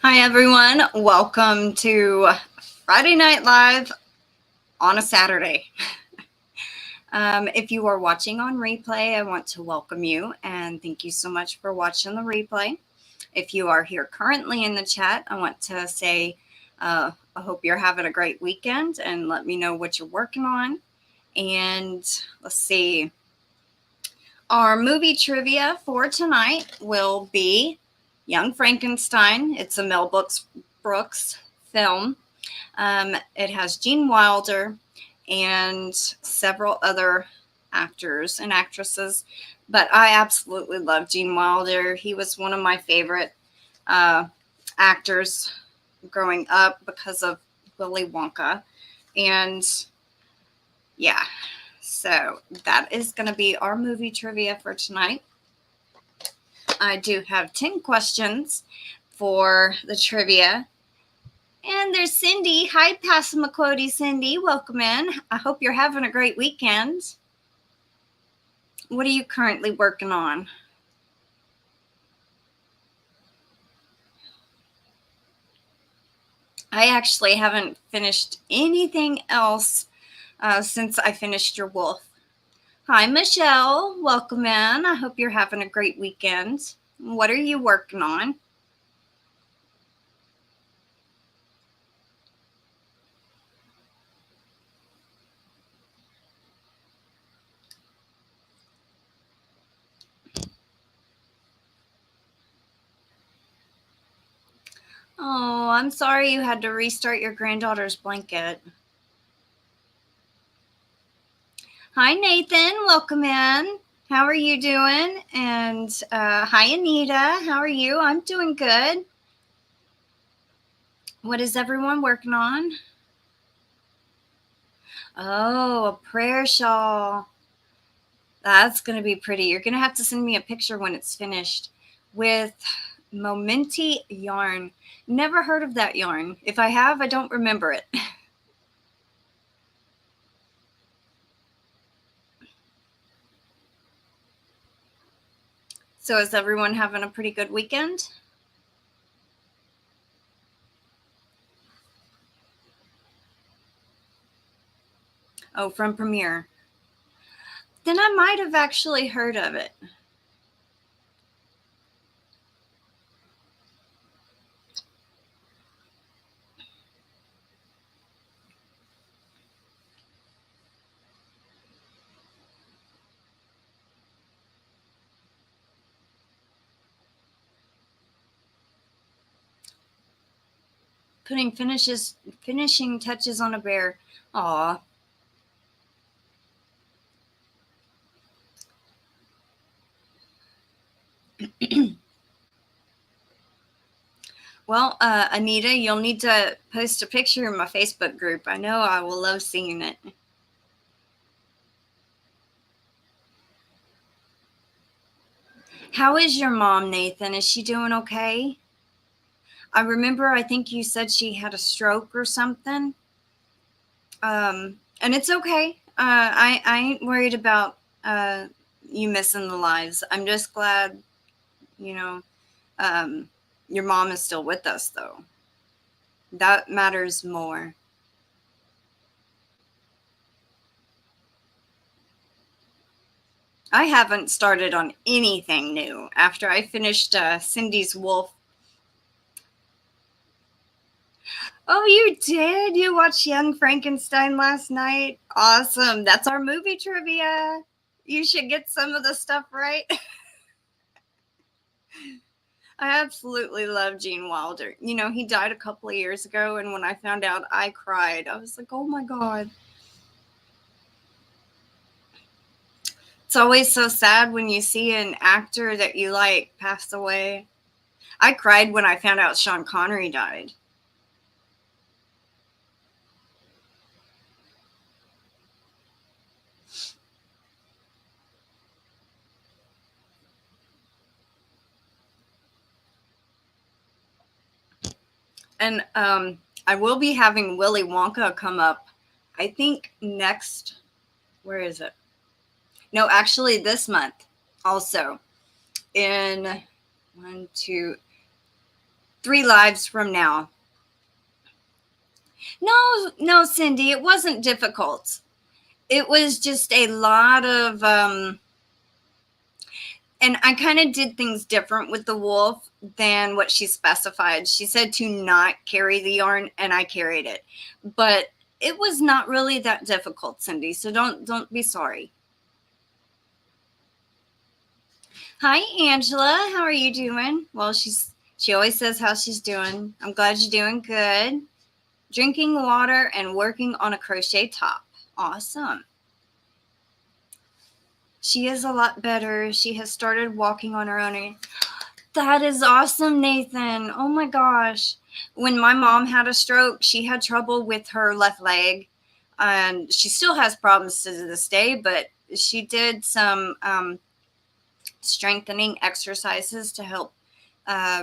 Hi, everyone. Welcome to Friday Night Live on a Saturday. If you are watching on replay, I want to welcome you and thank you so much for watching the replay. If you are here currently in the chat, I want to say I hope you're having a great weekend and let me know what you're working on. And let's see. Our movie trivia for tonight will be Young Frankenstein. It's a Mel Brooks film. It has Gene Wilder and several other actors and actresses, but I absolutely love Gene Wilder. He was one of my favorite actors growing up because of Willy Wonka. And yeah, so that is going to be our movie trivia for tonight. I do have 10 questions for the trivia. And there's Cindy. Hi, Passamaquoddy Cindy. Welcome in. I hope you're having a great weekend. What are you currently working on? I actually haven't finished anything else since I finished your wolf. Hi, Michelle. Welcome in. I hope you're having a great weekend. What are you working on? Oh, I'm sorry you had to restart your granddaughter's blanket. Hi, Nathan. Welcome in. How are you doing? And hi, Anita. How are you? I'm doing good. What is everyone working on? Oh, a prayer shawl. That's going to be pretty. You're going to have to send me a picture when it's finished with Momenti yarn. Never heard of that yarn. If I have, I don't remember it. So is everyone having a pretty good weekend? Oh, from Premiere. Then I might have actually heard of it. Putting finishing touches on a bear. Aw. Well, Anita, you'll need to post a picture in my Facebook group. I know I will love seeing it. How is your mom, Nathan? Is she doing okay? I think you said she had a stroke or something. And it's okay. I ain't worried about you missing the lives. I'm just glad, your mom is still with us, though. That matters more. I haven't started on anything new after I finished Cindy's Wolf. Oh, you did? You watched Young Frankenstein last night? Awesome. That's our movie trivia. You should get some of the stuff right. I absolutely love Gene Wilder. He died a couple of years ago, and when I found out, I cried. I was like, oh my God. It's always so sad when you see an actor that you like pass away. I cried when I found out Sean Connery died. And I will be having Willy Wonka come up, I think where is it? No, actually this month also. In 3 lives from now. No, Cindy, it wasn't difficult. It was just a lot of, and I kind of did things different with the wolf than what she specified. She said to not carry the yarn, and I carried it. But it was not really that difficult, Cindy, so don't be sorry. Hi, Angela. How are you doing? Well, she always says how she's doing. I'm glad you're doing good. Drinking water and working on a crochet top. Awesome. She is a lot better. She has started walking on her own. That is awesome, Nathan. Oh my gosh. When my mom had a stroke, she had trouble with her left leg. And she still has problems to this day, but she did some strengthening exercises to help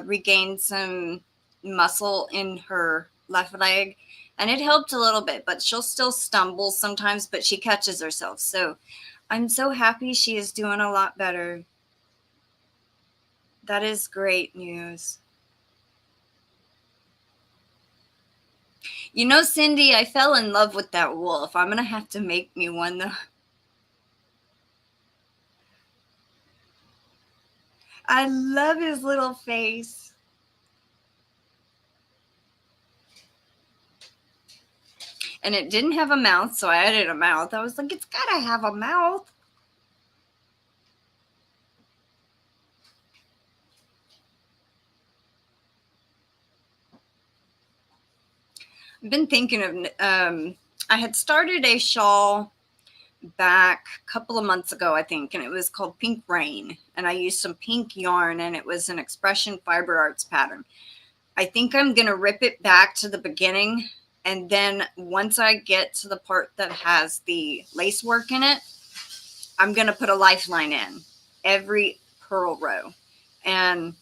regain some muscle in her left leg. And it helped a little bit, but she'll still stumble sometimes, but she catches herself. So I'm so happy she is doing a lot better. That is great news. You know, Cindy, I fell in love with that wolf. I'm going to have to make me one, though. I love his little face. And it didn't have a mouth, so I added a mouth. I was like, it's got to have a mouth. I've been thinking of, I had started a shawl back a couple of months ago, I think, and it was called Pink Rain. And I used some pink yarn, and it was an Expression Fiber Arts pattern. I think I'm going to rip it back to the beginning. And then once I get to the part that has the lace work in it, I'm going to put a lifeline in every purl row. And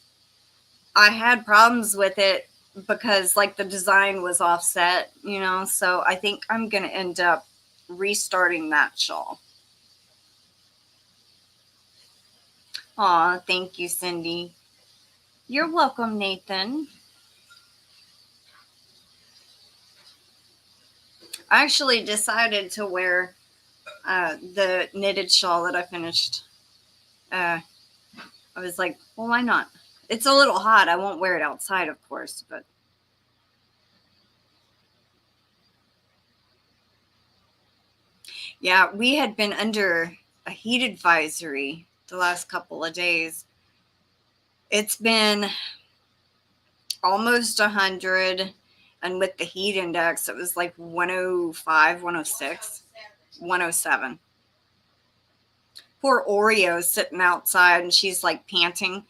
I had problems with it because like the design was offset, you know, so I think I'm going to end up restarting that shawl. Aw, thank you, Cindy. You're welcome, Nathan. I actually decided to wear the knitted shawl that I finished. I was like, well, why not? It's a little hot. I won't wear it outside, of course, but. Yeah, we had been under a heat advisory the last couple of days. It's been almost 100, and with the heat index, it was like 105, 106, 107. Poor Oreo's sitting outside, and she's like panting.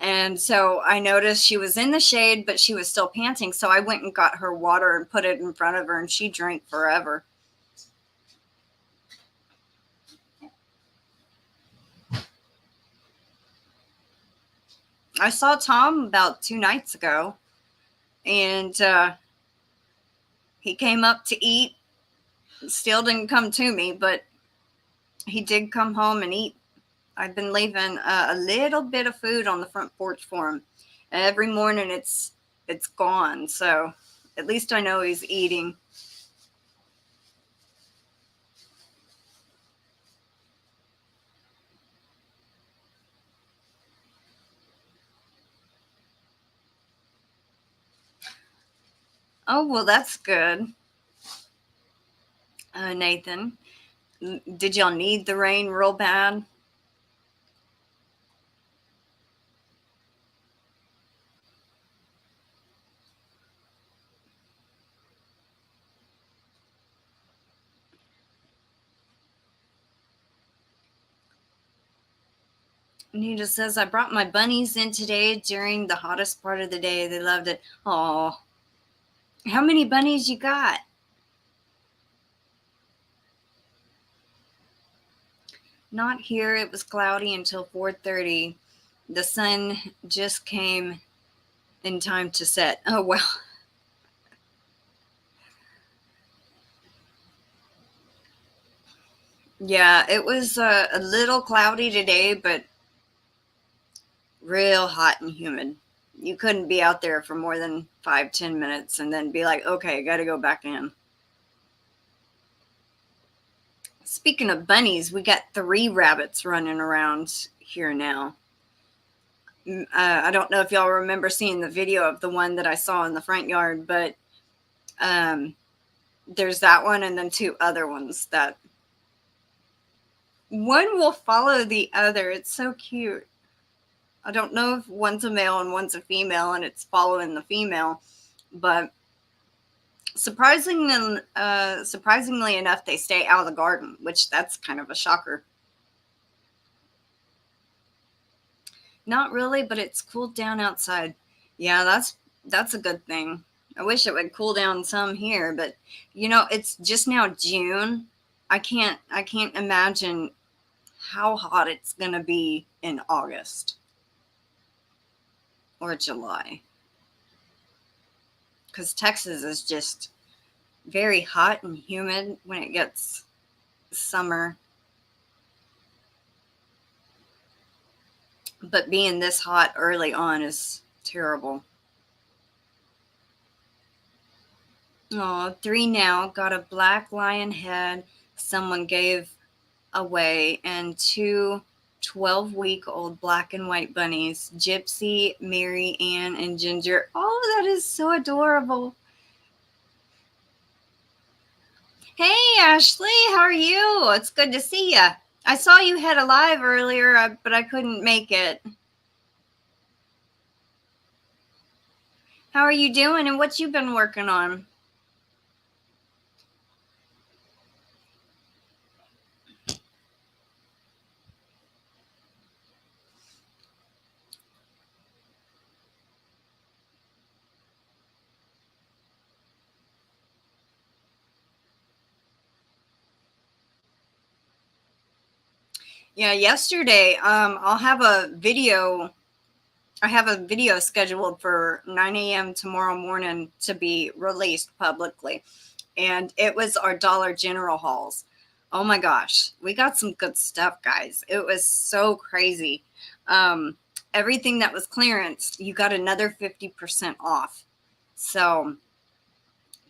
And so I noticed she was in the shade, but she was still panting. So I went and got her water and put it in front of her, and she drank forever. I saw Tom about 2 nights ago, and he came up to eat. Still didn't come to me, but he did come home and eat. I've been leaving a little bit of food on the front porch for him. And every morning it's gone, so at least I know he's eating. Oh, well, that's good. Nathan, did y'all need the rain real bad? Nita says, I brought my bunnies in today during the hottest part of the day. They loved it. Oh, how many bunnies you got? Not here. It was cloudy until 4:30. The sun just came in time to set. Oh, well. Yeah, it was a little cloudy today, but real hot and humid. You couldn't be out there for more than 5-10 minutes and then be like, okay, got to go back in. Speaking of bunnies, we got 3 rabbits running around here now. I don't know if y'all remember seeing the video of the one that I saw in the front yard, but there's that one and then 2 other ones that one will follow the other. It's so cute. I don't know if one's a male and one's a female and it's following the female, but surprisingly enough, they stay out of the garden, which that's kind of a shocker. Not really, but it's cooled down outside. Yeah, that's a good thing. I wish it would cool down some here, but you know, it's just now June. I can't imagine how hot it's gonna be in August or July. Because Texas is just very hot and humid when it gets summer. But being this hot early on is terrible. Oh, 3 now. Got a black lion head someone gave away and 2 12-week-old black and white bunnies, Gypsy, Mary Ann, and Ginger. Oh, that is so adorable. Hey, Ashley, how are you? It's good to see you. I saw you had a live earlier, but I couldn't make it. How are you doing and what you been working on? Yeah, yesterday, I'll have a video. I have a video scheduled for 9 a.m. tomorrow morning to be released publicly. And it was our Dollar General hauls. Oh my gosh, we got some good stuff, guys. It was so crazy. Everything that was clearance, you got another 50% off. So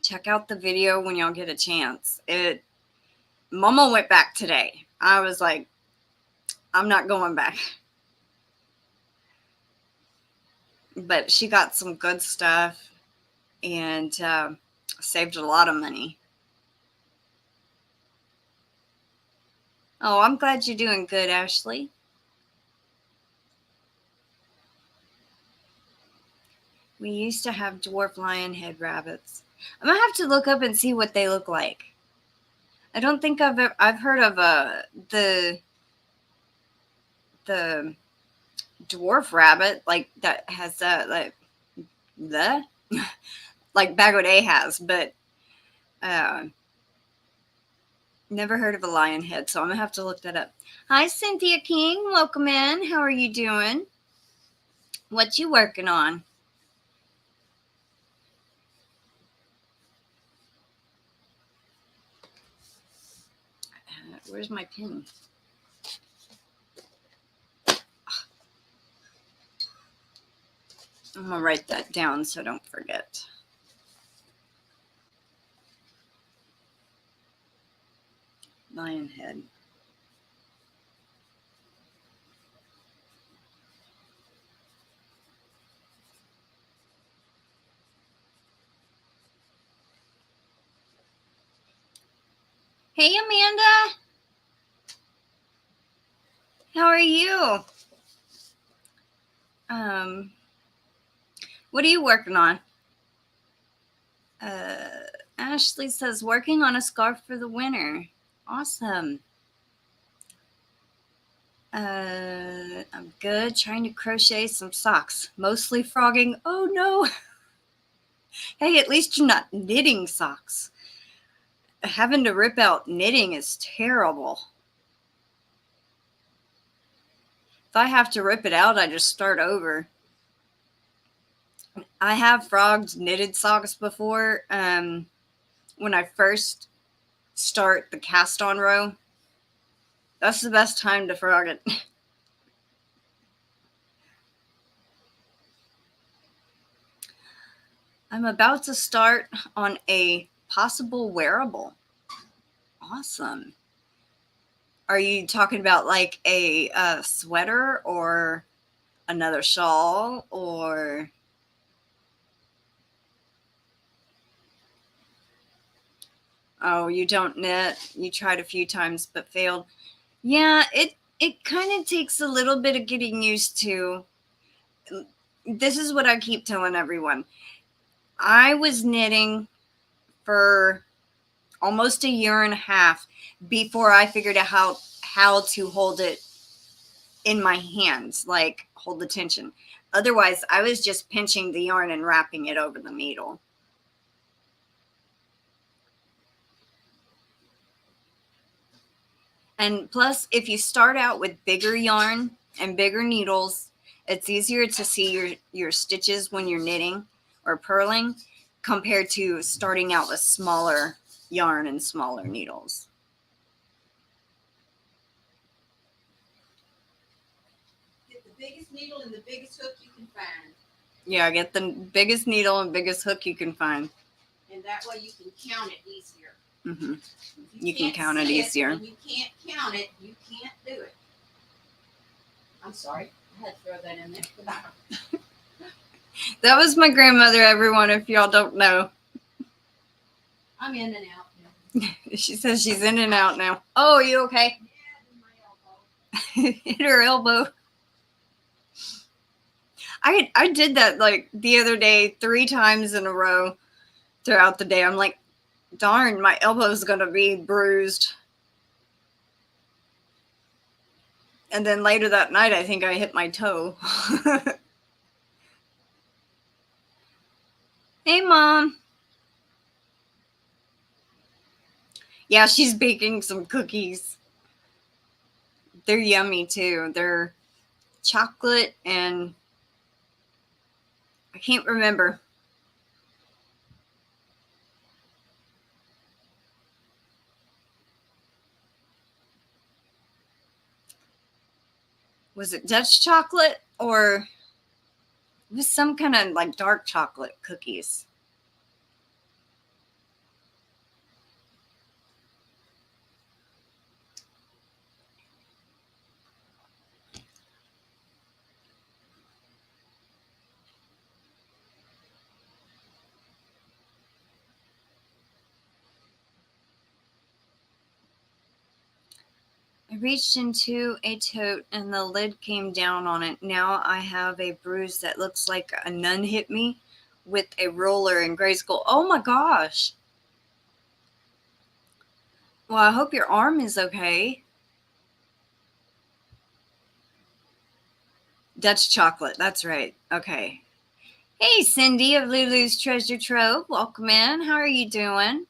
check out the video when y'all get a chance. Mama went back today. I was like, I'm not going back. But she got some good stuff and saved a lot of money. Oh, I'm glad you're doing good, Ashley. We used to have dwarf lion head rabbits. I'm gonna have to look up and see what they look like. I don't think I've heard of the dwarf rabbit like that has like Bagoday has, but never heard of a lion head, so I'm gonna have to look that up. Hi, Cynthia King, welcome in. How are you doing? What you working on? Where's my pen? I'm gonna write that down so I don't forget. Lion head. Hey, Amanda. How are you? What are you working on? Ashley says, working on a scarf for the winter. Awesome. I'm good. Trying to crochet some socks. Mostly frogging. Oh, no. Hey, at least you're not knitting socks. Having to rip out knitting is terrible. If I have to rip it out, I just start over. I have frogged knitted socks before. When I first start the cast on row, that's the best time to frog it. I'm about to start on a possible wearable. Awesome. Are you talking about like a sweater or another shawl or... Oh, you don't knit? You tried a few times but failed. Yeah, it kind of takes a little bit of getting used to. This is what I keep telling everyone. I was knitting for almost a year and a half before I figured out how to hold it in my hands, like hold the tension. Otherwise, I was just pinching the yarn and wrapping it over the needle. And plus, if you start out with bigger yarn and bigger needles, it's easier to see your stitches when you're knitting or purling compared to starting out with smaller yarn and smaller needles. Get the biggest needle and the biggest hook you can find. Yeah, get the biggest needle and biggest hook you can find. And that way you can count it easier. Mm-hmm. You can count it easier. And you can't count it, you can't do it. I'm sorry, I had to throw that in there. That was my grandmother, everyone, if y'all don't know. I'm in and out now. She says she's in and out now. Oh, are you okay? Yeah, in my elbow. Hit her elbow. I did that like the other day 3 times in a row throughout the day. I'm like, darn, my elbow's gonna be bruised. And then later that night, I think I hit my toe. Hey, Mom. Yeah, she's baking some cookies. They're yummy too. They're chocolate and I can't remember. Was it Dutch chocolate or it was some kind of like dark chocolate cookies? I reached into a tote and the lid came down on it. Now I have a bruise that looks like a nun hit me with a roller in grade school. Oh my gosh. Well, I hope your arm is okay. Dutch chocolate. That's right. Okay. Hey, Cindy of Lulu's Treasure Trove. Welcome in. How are you doing?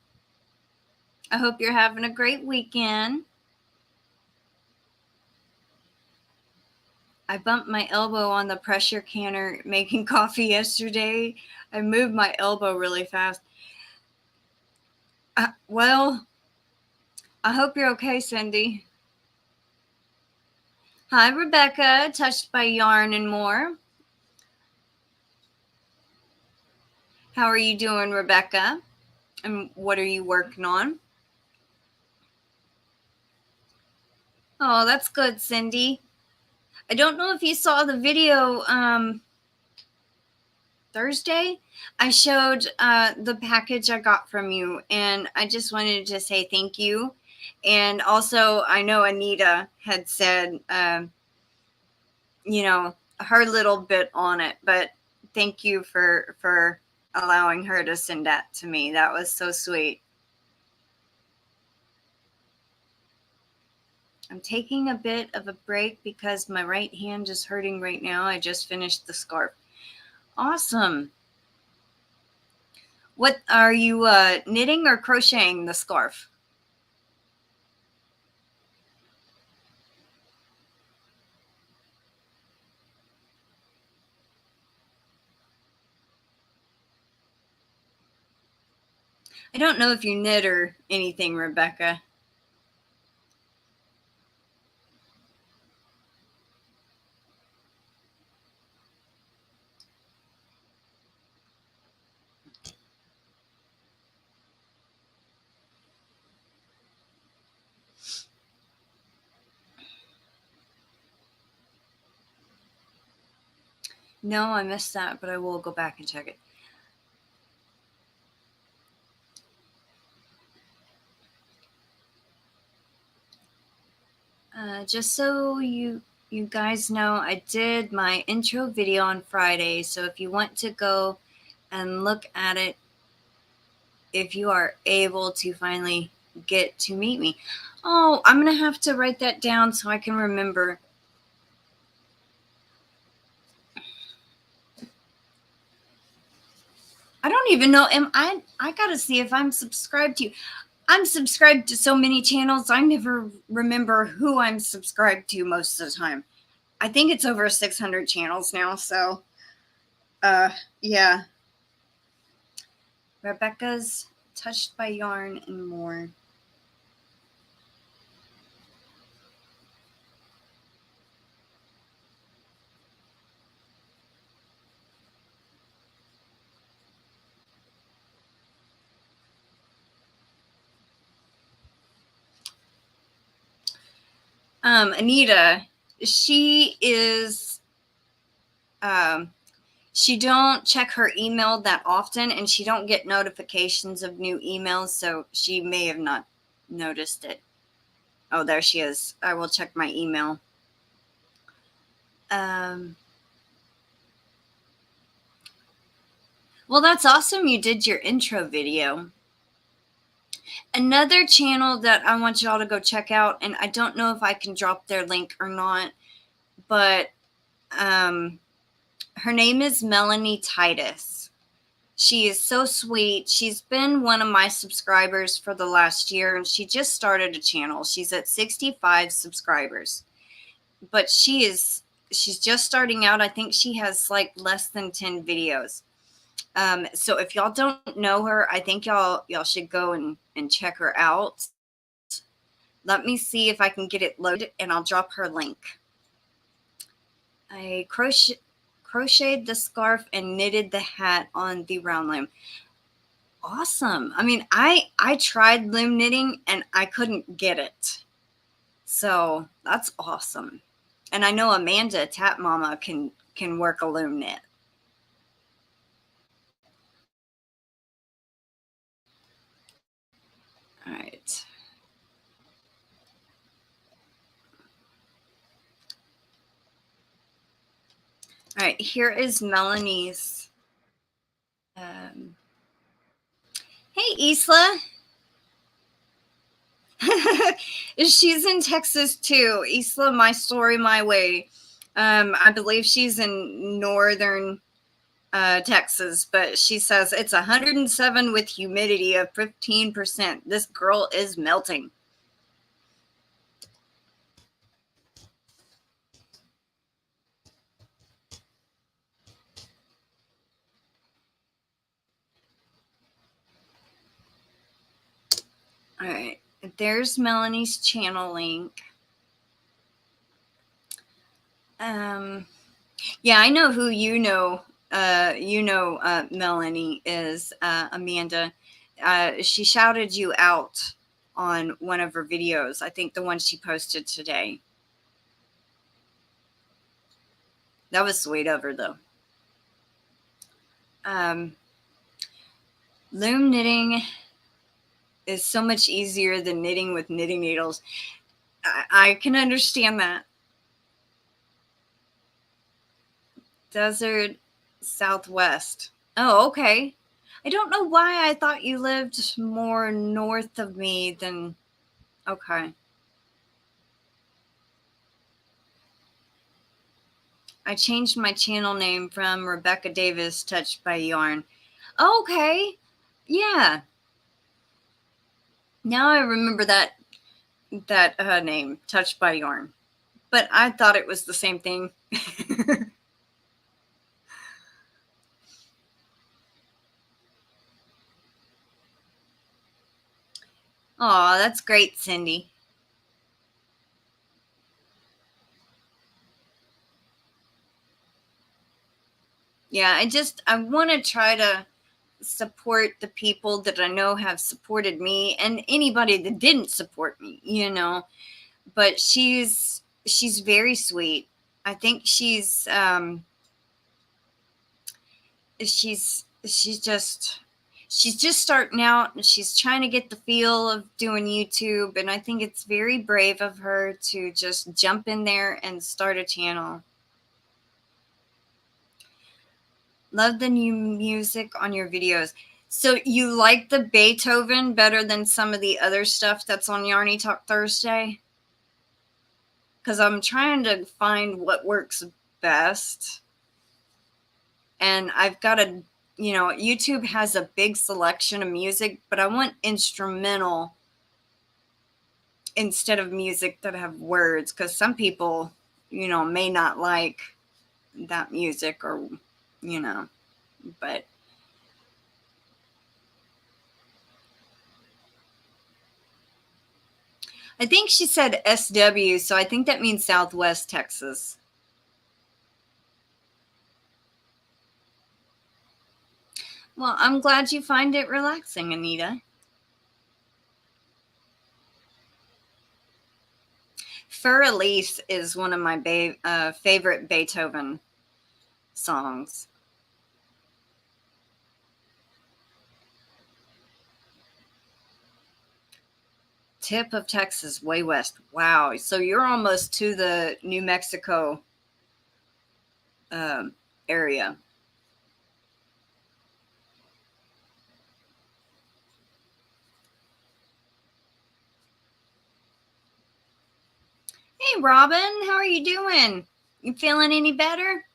I hope you're having a great weekend. I bumped my elbow on the pressure canner making coffee yesterday. I moved my elbow really fast. Well, I hope you're okay, Cindy. Hi, Rebecca, Touched by Yarn and More. How are you doing, Rebecca? And what are you working on? Oh, that's good, Cindy. I don't know if you saw the video Thursday. I showed the package I got from you, and I just wanted to say thank you. And also, I know Anita had said, you know, her little bit on it, but thank you for allowing her to send that to me. That was so sweet. I'm taking a bit of a break because my right hand is hurting right now. I just finished the scarf. Awesome. What are you knitting or crocheting the scarf? I don't know if you knit or anything, Rebecca. No, I missed that, but I will go back and check it. Just so you guys know, I did my intro video on Friday, so if you want to go and look at it, if you are able to finally get to meet me. Oh, I'm going to have to write that down so I can remember. I don't even know. I got to see if I'm subscribed to you. I'm subscribed to so many channels. I never remember who I'm subscribed to most of the time. I think it's over 600 channels now. So, yeah. Rebecca's Touched by Yarn and More. Anita, she is, she don't check her email that often, and she don't get notifications of new emails, so she may have not noticed it. Oh, there she is. I will check my email. Well, that's awesome. You did your intro video. Another channel that I want y'all to go check out, and I don't know if I can drop their link or not, but her name is Melanie Titus. She is so sweet. She's been one of my subscribers for the last year, and she just started a channel. She's at 65 subscribers, but she's just starting out. I think she has like less than 10 videos. So if y'all don't know her, I think y'all should go and check her out. Let me see if I can get it loaded, and I'll drop her link. I crocheted the scarf and knitted the hat on the round loom. Awesome. I mean, I tried loom knitting and I couldn't get it. So that's awesome. And I know Amanda Tap Mama can work a loom knit. All right. All right, here is Melanie's. Hey, Isla. She's in Texas too. Isla, my story, my way. I believe she's in northern Texas, but she says it's 107 with humidity of 15%. This girl is melting. All right, there's Melanie's channel link. Yeah, I know who you know. Melanie is Amanda. She shouted you out on one of her videos. I think the one she posted today. That was sweet of her, though. Loom knitting is so much easier than knitting with knitting needles. I can understand that. Desert Southwest. Oh, okay. I don't know why I thought you lived more north of me than... Okay. I changed my channel name from Rebecca Davis Touched by Yarn. Okay. Yeah. Now I remember that name, Touched by Yarn. But I thought it was the same thing. Aw, that's great, Cindy. Yeah, I want to try to support the people that I know have supported me, and anybody that didn't support me, you know. But she's very sweet. I think she's she's just starting out, and she's trying to get the feel of doing YouTube, and I think it's very brave of her to just jump in there and start a channel. Love the new music on your videos. So you like the Beethoven better than some of the other stuff that's on Yarny Talk Thursday? Because I'm trying to find what works best. And I've got a, YouTube has a big selection of music, but I want instrumental instead of music that have words, because some people, may not like that music, or, but I think she said SW, so I think that means Southwest Texas. Well, I'm glad you find it relaxing, Anita. Fur Elise is one of my favorite Beethoven songs. Tip of Texas, way west. Wow. So you're almost to the New Mexico area. Hey, Robin, how are you doing? You feeling any better?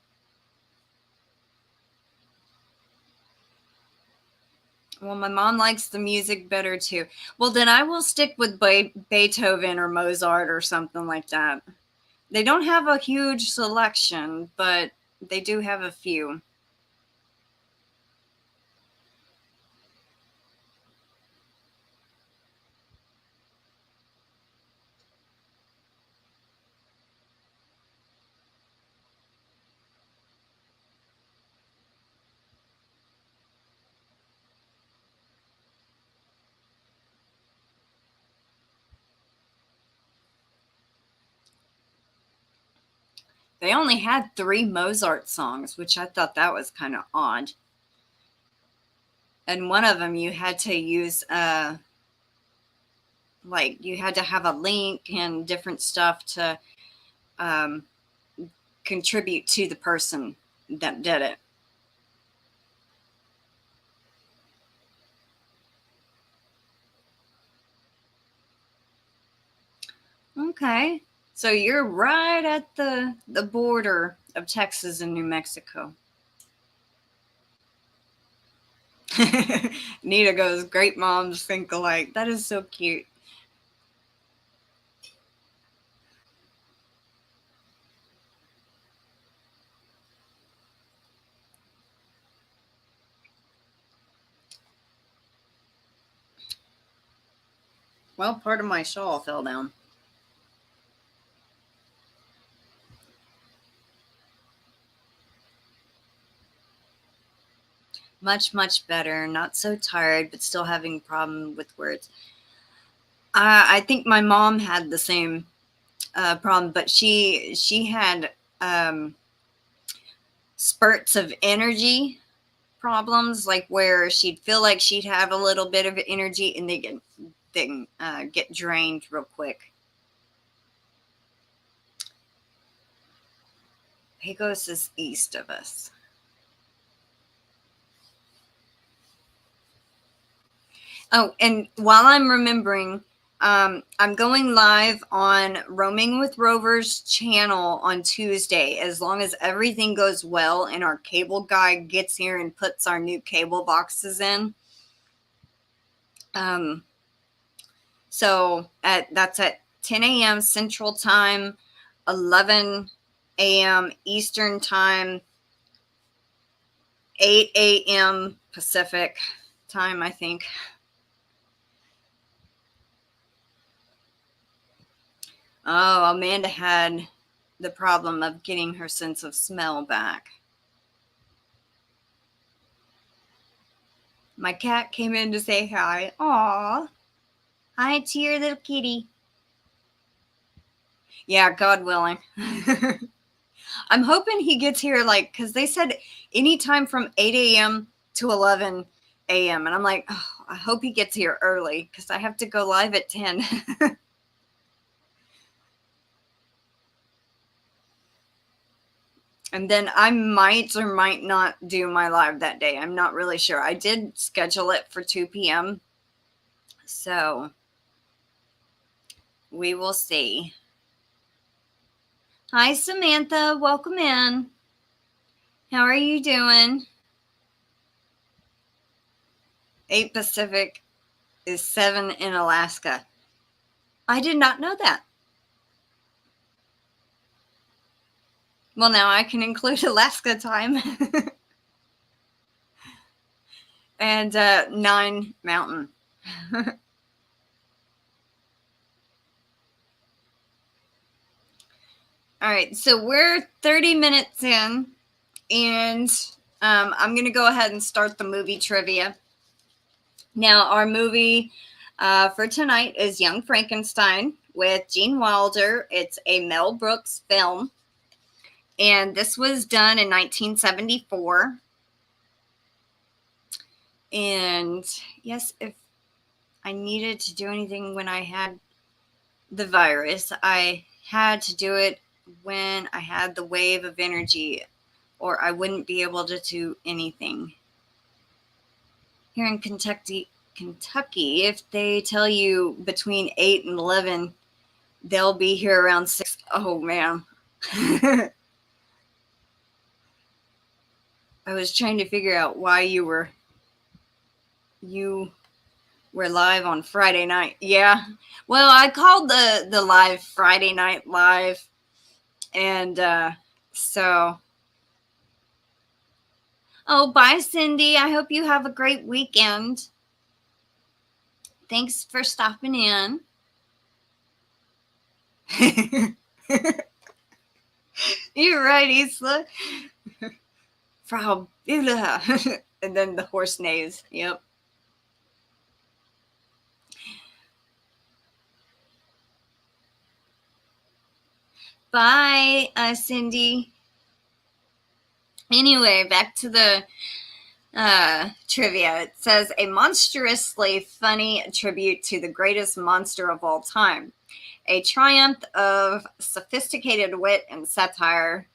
Well, my mom likes the music better too. Well, then I will stick with Beethoven or Mozart or something like that. They don't have a huge selection, but they do have a few. They only had 3 Mozart songs, which I thought that was kind of odd. And one of them you had to use, like you had to have a link and different stuff to contribute to the person that did it. Okay. So you're right at the border of Texas and New Mexico. Nita goes, great moms think alike. That is so cute. Well, part of my shawl fell down. Much, much better. Not so tired, but still having a problem with words. I think my mom had the same problem, but she had spurts of energy problems, like where she'd feel like she'd have a little bit of energy and they get drained real quick. Pecos is east of us. Oh, and while I'm remembering, I'm going live on Roaming with Rover's channel on Tuesday, as long as everything goes well and our cable guy gets here and puts our new cable boxes in. So that's at 10 a.m. Central Time, 11 a.m. Eastern Time, 8 a.m. Pacific Time, I think. Oh, Amanda had the problem of getting her sense of smell back. My cat came in to say hi. Aw. Hi to your little kitty. Yeah, God willing. I'm hoping he gets here, like, because they said anytime from 8 a.m. to 11 a.m. And I'm like, oh, I hope he gets here early because I have to go live at 10. And then I might or might not do my live that day. I'm not really sure. I did schedule it for 2 p.m. So we will see. Hi, Samantha. Welcome in. How are you doing? 8 Pacific is 7 in Alaska. I did not know that. Well, now I can include Alaska time. And 9 Mountain. All right, so we're 30 minutes in, and I'm going to go ahead and start the movie trivia. Now, our movie for tonight is Young Frankenstein with Gene Wilder. It's a Mel Brooks film, and this was done in 1974. And yes, if I needed to do anything when I had the virus, I had to do it when I had the wave of energy, or I wouldn't be able to do anything. Here in Kentucky, if they tell you between 8 and 11, they'll be here around 6. Oh, man. I was trying to figure out why you were live on Friday night. Yeah. Well, I called the live Friday night live. And so, oh, bye, Cindy. I hope you have a great weekend. Thanks for stopping in. You're right, Isla. Frau Billa. And then the horse neighs. Yep. Bye, Cindy. Anyway, back to the trivia. It says a monstrously funny tribute to the greatest monster of all time. A triumph of sophisticated wit and satire.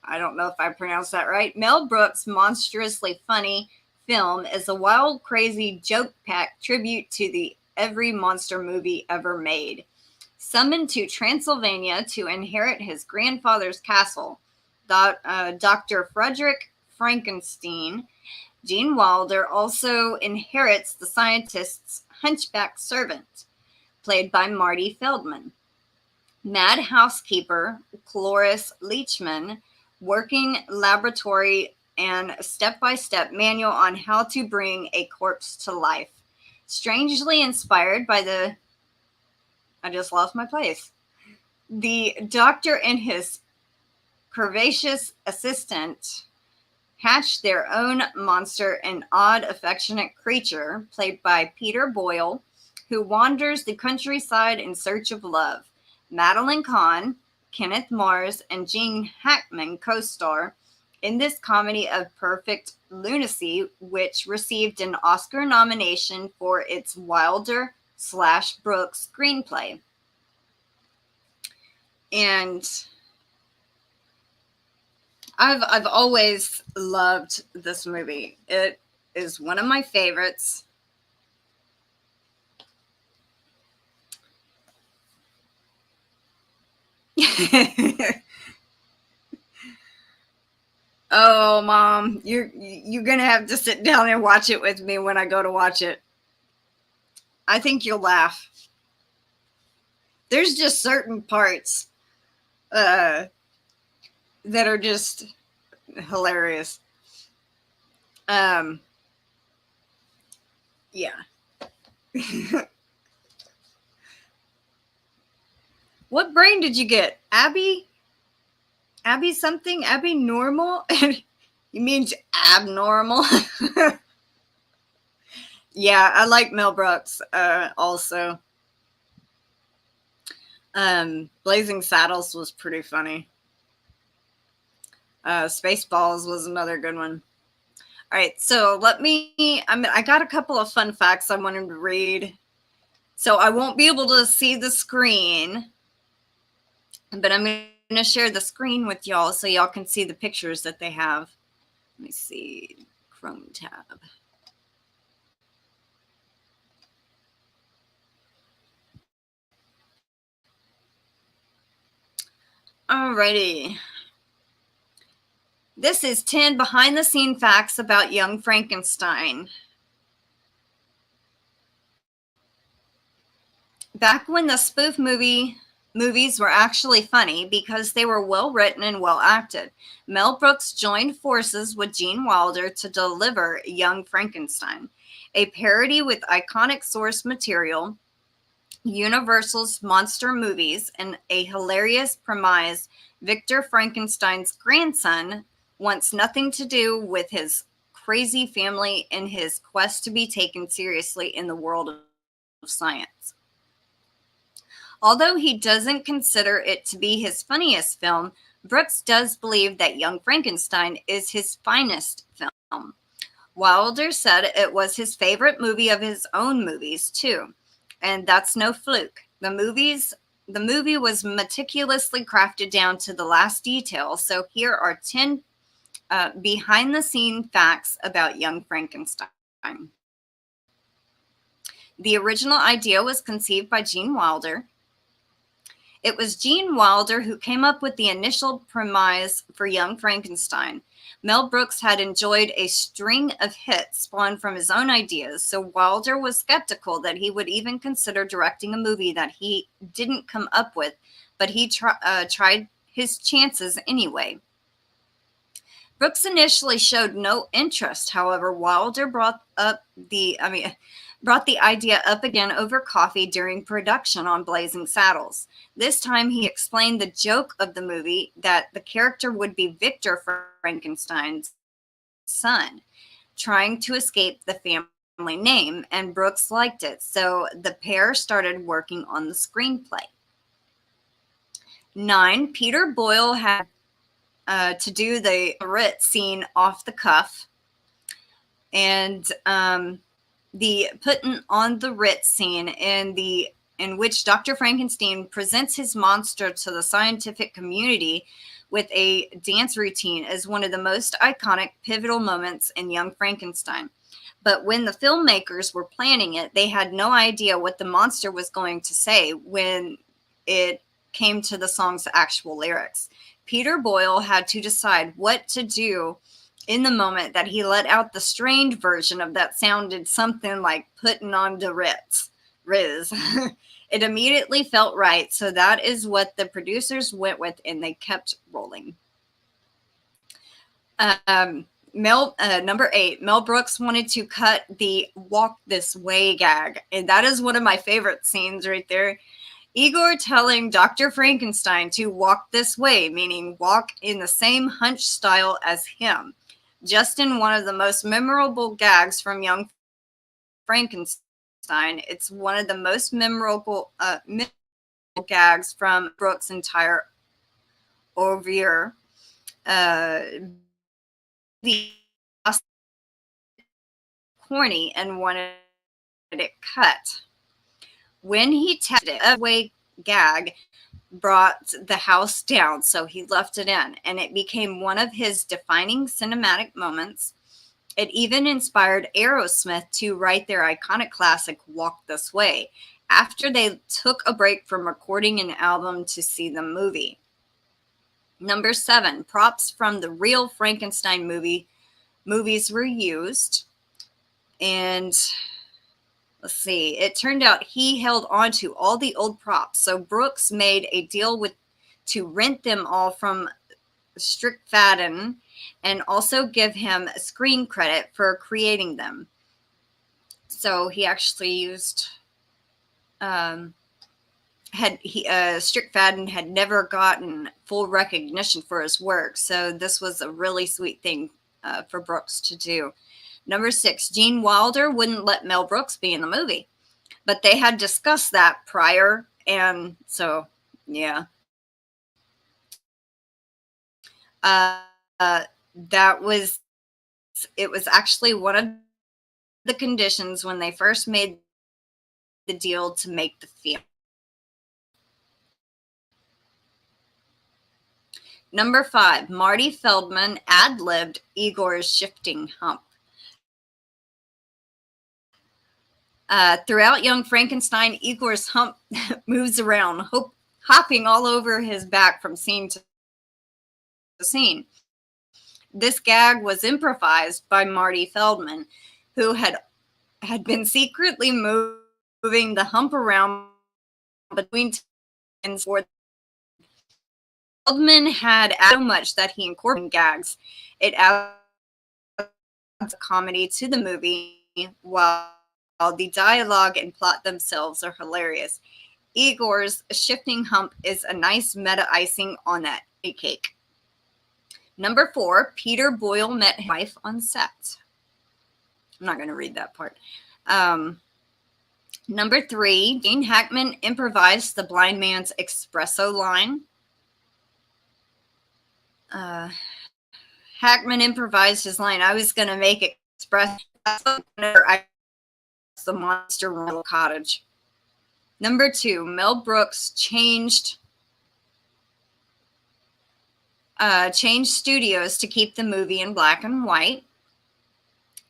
I don't know if I pronounced that right. Mel Brooks' monstrously funny film is a wild, crazy, joke-packed tribute to the every monster movie ever made. Summoned to Transylvania to inherit his grandfather's castle, Dr. Frederick Frankenstein, Gene Wilder also inherits the scientist's hunchback servant, played by Marty Feldman. Mad housekeeper Cloris Leachman, working laboratory and step-by-step manual on how to bring a corpse to life. Strangely inspired by I just lost my place. The doctor and his curvaceous assistant hatch their own monster, an odd, affectionate creature, played by Peter Boyle, who wanders the countryside in search of love. Madeline Kahn, Kenneth Mars, and Gene Hackman co-star in this comedy of perfect lunacy, which received an Oscar nomination for its Wilder/Brooks screenplay. And I've always loved this movie. It is one of my favorites. Oh, Mom, you're gonna have to sit down and watch it with me when I go to watch it. I think you'll laugh. There's just certain parts that are just hilarious. Yeah. What brain did you get? Abby? Abby something? Abby normal? You mean abnormal? Yeah, I like Mel Brooks also. Blazing Saddles was pretty funny. Spaceballs was another good one. All right, so I got a couple of fun facts I wanted to read. So I won't be able to see the screen, but I'm going to share the screen with y'all so y'all can see the pictures that they have. Let me see, Chrome tab. Alrighty. This is 10 behind-the-scene facts about Young Frankenstein. Back when the spoof movies were actually funny because they were well written and well acted, Mel Brooks joined forces with Gene Wilder to deliver Young Frankenstein, a parody with iconic source material, Universal's monster movies, and a hilarious premise. Victor Frankenstein's grandson wants nothing to do with his crazy family in his quest to be taken seriously in the world of science. Although he doesn't consider it to be his funniest film, Brooks does believe that Young Frankenstein is his finest film. Wilder said it was his favorite movie of his own movies, too. And that's no fluke. The movie was meticulously crafted down to the last detail, so here are 10 behind-the-scene facts about Young Frankenstein. The original idea was conceived by Gene Wilder. It was Gene Wilder who came up with the initial premise for Young Frankenstein. Mel Brooks had enjoyed a string of hits spawned from his own ideas, so Wilder was skeptical that he would even consider directing a movie that he didn't come up with, but he tried his chances anyway. Brooks initially showed no interest. However, Wilder brought the idea up again over coffee during production on Blazing Saddles. This time he explained the joke of the movie, that the character would be Victor Frankenstein's son, trying to escape the family name, and Brooks liked it, so the pair started working on the screenplay. 9. Peter Boyle had to do the Ritz scene off the cuff, and the putting on the Ritz scene in which Dr. Frankenstein presents his monster to the scientific community with a dance routine is one of the most iconic, pivotal moments in Young Frankenstein. But when the filmmakers were planning it, they had no idea what the monster was going to say when it came to the song's actual lyrics. Peter Boyle had to decide what to do in the moment that he let out the strained version of that sounded something like putting on the Riz. It immediately felt right, so that is what the producers went with, and they kept rolling. Number 8, Mel Brooks wanted to cut the walk this way gag, and that is one of my favorite scenes right there. Igor telling Dr. Frankenstein to walk this way, meaning walk in the same hunch style as him. Just in one of the most memorable gags from Young Frankenstein, it's one of the most memorable gags from Brooks' entire oeuvre. The corny and wanted it cut. When he tested it, a way gag brought the house down, so he left it in, and it became one of his defining cinematic moments. It even inspired Aerosmith to write their iconic classic, Walk This Way, after they took a break from recording an album to see the movie. Number 7, props from the real Frankenstein movies were used. And let's see, it turned out he held on to all the old props. So Brooks made a deal to rent them all from Strickfaden and also give him screen credit for creating them. So he actually used Strickfaden had never gotten full recognition for his work, so this was a really sweet thing for Brooks to do. Number 6, Gene Wilder wouldn't let Mel Brooks be in the movie, but they had discussed that prior, and so yeah. that was, it was actually one of the conditions when they first made the deal to make the film. Number 5, Marty Feldman ad-libbed Igor's shifting hump. Throughout Young Frankenstein, Igor's hump moves around, hopping all over his back from scene to scene. This gag was improvised by Marty Feldman, who had been secretly moving the hump around between scenes. For Feldman had added so much that he incorporated gags. It adds comedy to the movie, while the dialogue and plot themselves are hilarious. Igor's shifting hump is a nice meta icing on that cake. Number 4, Peter Boyle met his wife on set. I'm not going to read that part. Number 3, Gene Hackman improvised the blind man's espresso line. Hackman improvised his line. I was going to make it espresso. The Monster Royal Cottage. Number 2, Mel Brooks changed studios to keep the movie in black and white.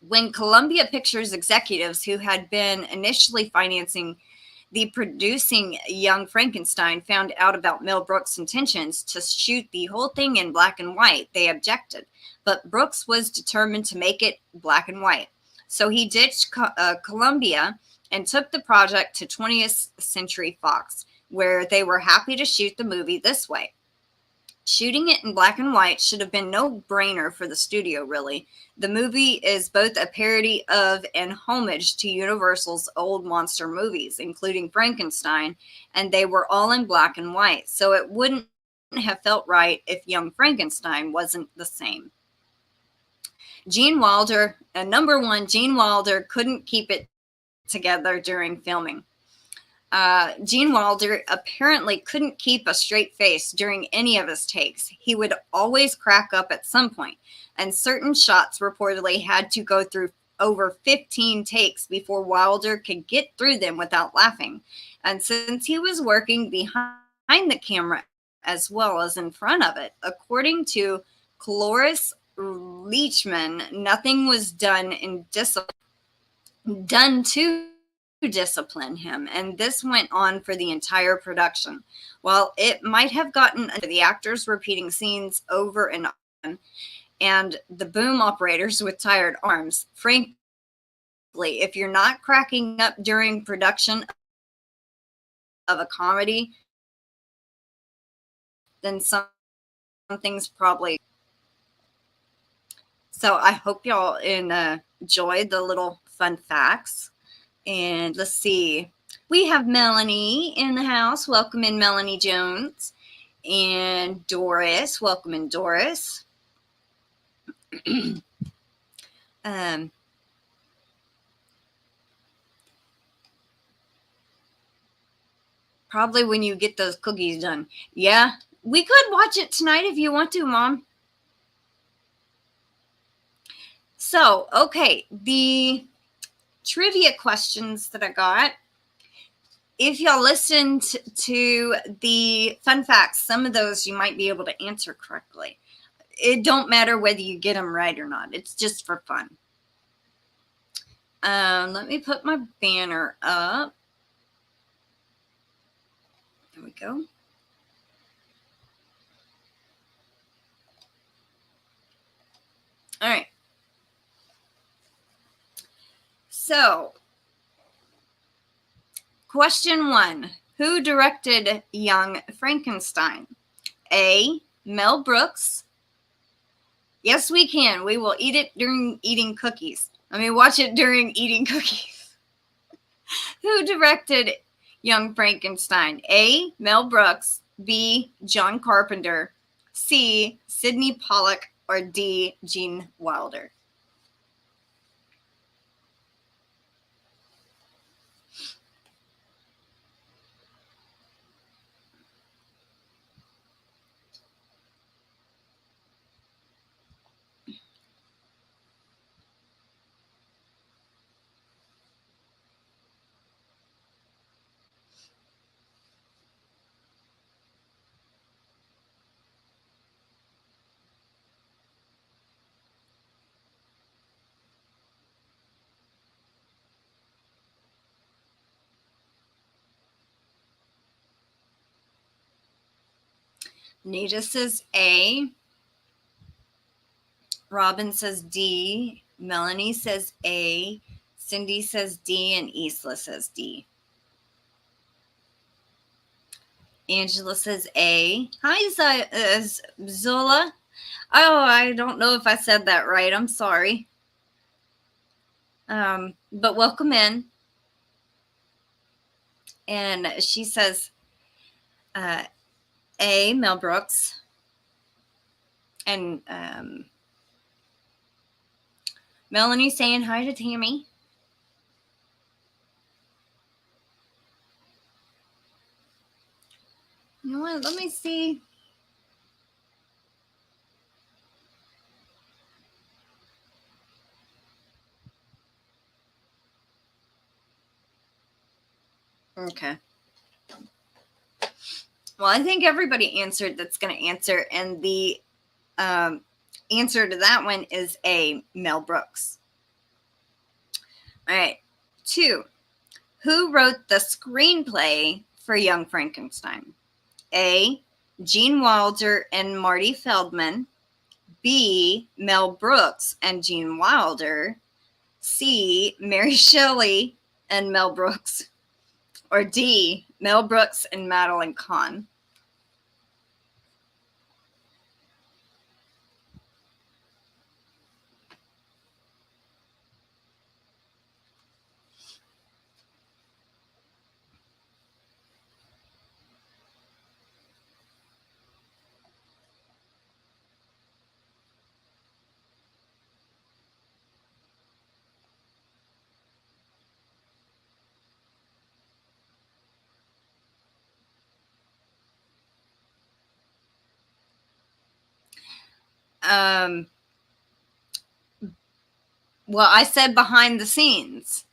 When Columbia Pictures executives, who had been initially financing the producing Young Frankenstein, found out about Mel Brooks' intentions to shoot the whole thing in black and white, they objected. But Brooks was determined to make it black and white. So he ditched Columbia and took the project to 20th Century Fox, where they were happy to shoot the movie this way. Shooting it in black and white should have been no brainer for the studio, really. The movie is both a parody of and homage to Universal's old monster movies, including Frankenstein, and they were all in black and white, so it wouldn't have felt right if Young Frankenstein wasn't the same. Gene Wilder, number 1, Gene Wilder couldn't keep it together during filming. Gene Wilder apparently couldn't keep a straight face during any of his takes. He would always crack up at some point, and certain shots reportedly had to go through over 15 takes before Wilder could get through them without laughing. And since he was working behind the camera as well as in front of it, according to Cloris Leachman, nothing was done to discipline him, and this went on for the entire production. While it might have gotten under the actors repeating scenes over and on, and the boom operators with tired arms, frankly, if you're not cracking up during production of a comedy, then something's probably. So I hope y'all enjoyed the little fun facts. And let's see. We have Melanie in the house. Welcome in, Melanie Jones. And Doris. Welcome in, Doris. Probably when you get those cookies done. Yeah, we could watch it tonight if you want to, Mom. So, okay, the trivia questions that I got. If y'all listened to the fun facts, some of those you might be able to answer correctly. It don't matter whether you get them right or not. It's just for fun. Let me put my banner up. There we go. All right. So, question 1. Who directed Young Frankenstein? A, Mel Brooks. Yes, we can. We will eat it during eating cookies. I mean, watch it during eating cookies. Who directed Young Frankenstein? A, Mel Brooks. B, John Carpenter. C, Sidney Pollack. Or D, Gene Wilder. Nita says A. Robin says D. Melanie says A. Cindy says D. And Isla says D. Angela says A. Hi, Zola. Oh, I don't know if I said that right. I'm sorry. But welcome in. And she says A, Mel Brooks. And Melanie saying hi to Tammy. You know what? Let me see. Okay. Well, I think everybody answered that's going to answer. And the answer to that one is A, Mel Brooks. All right. 2. Who wrote the screenplay for Young Frankenstein? A, Gene Wilder and Marty Feldman. B, Mel Brooks and Gene Wilder. C, Mary Shelley and Mel Brooks. Or D, Mel Brooks and Madeline Kahn. Well, I said behind the scenes,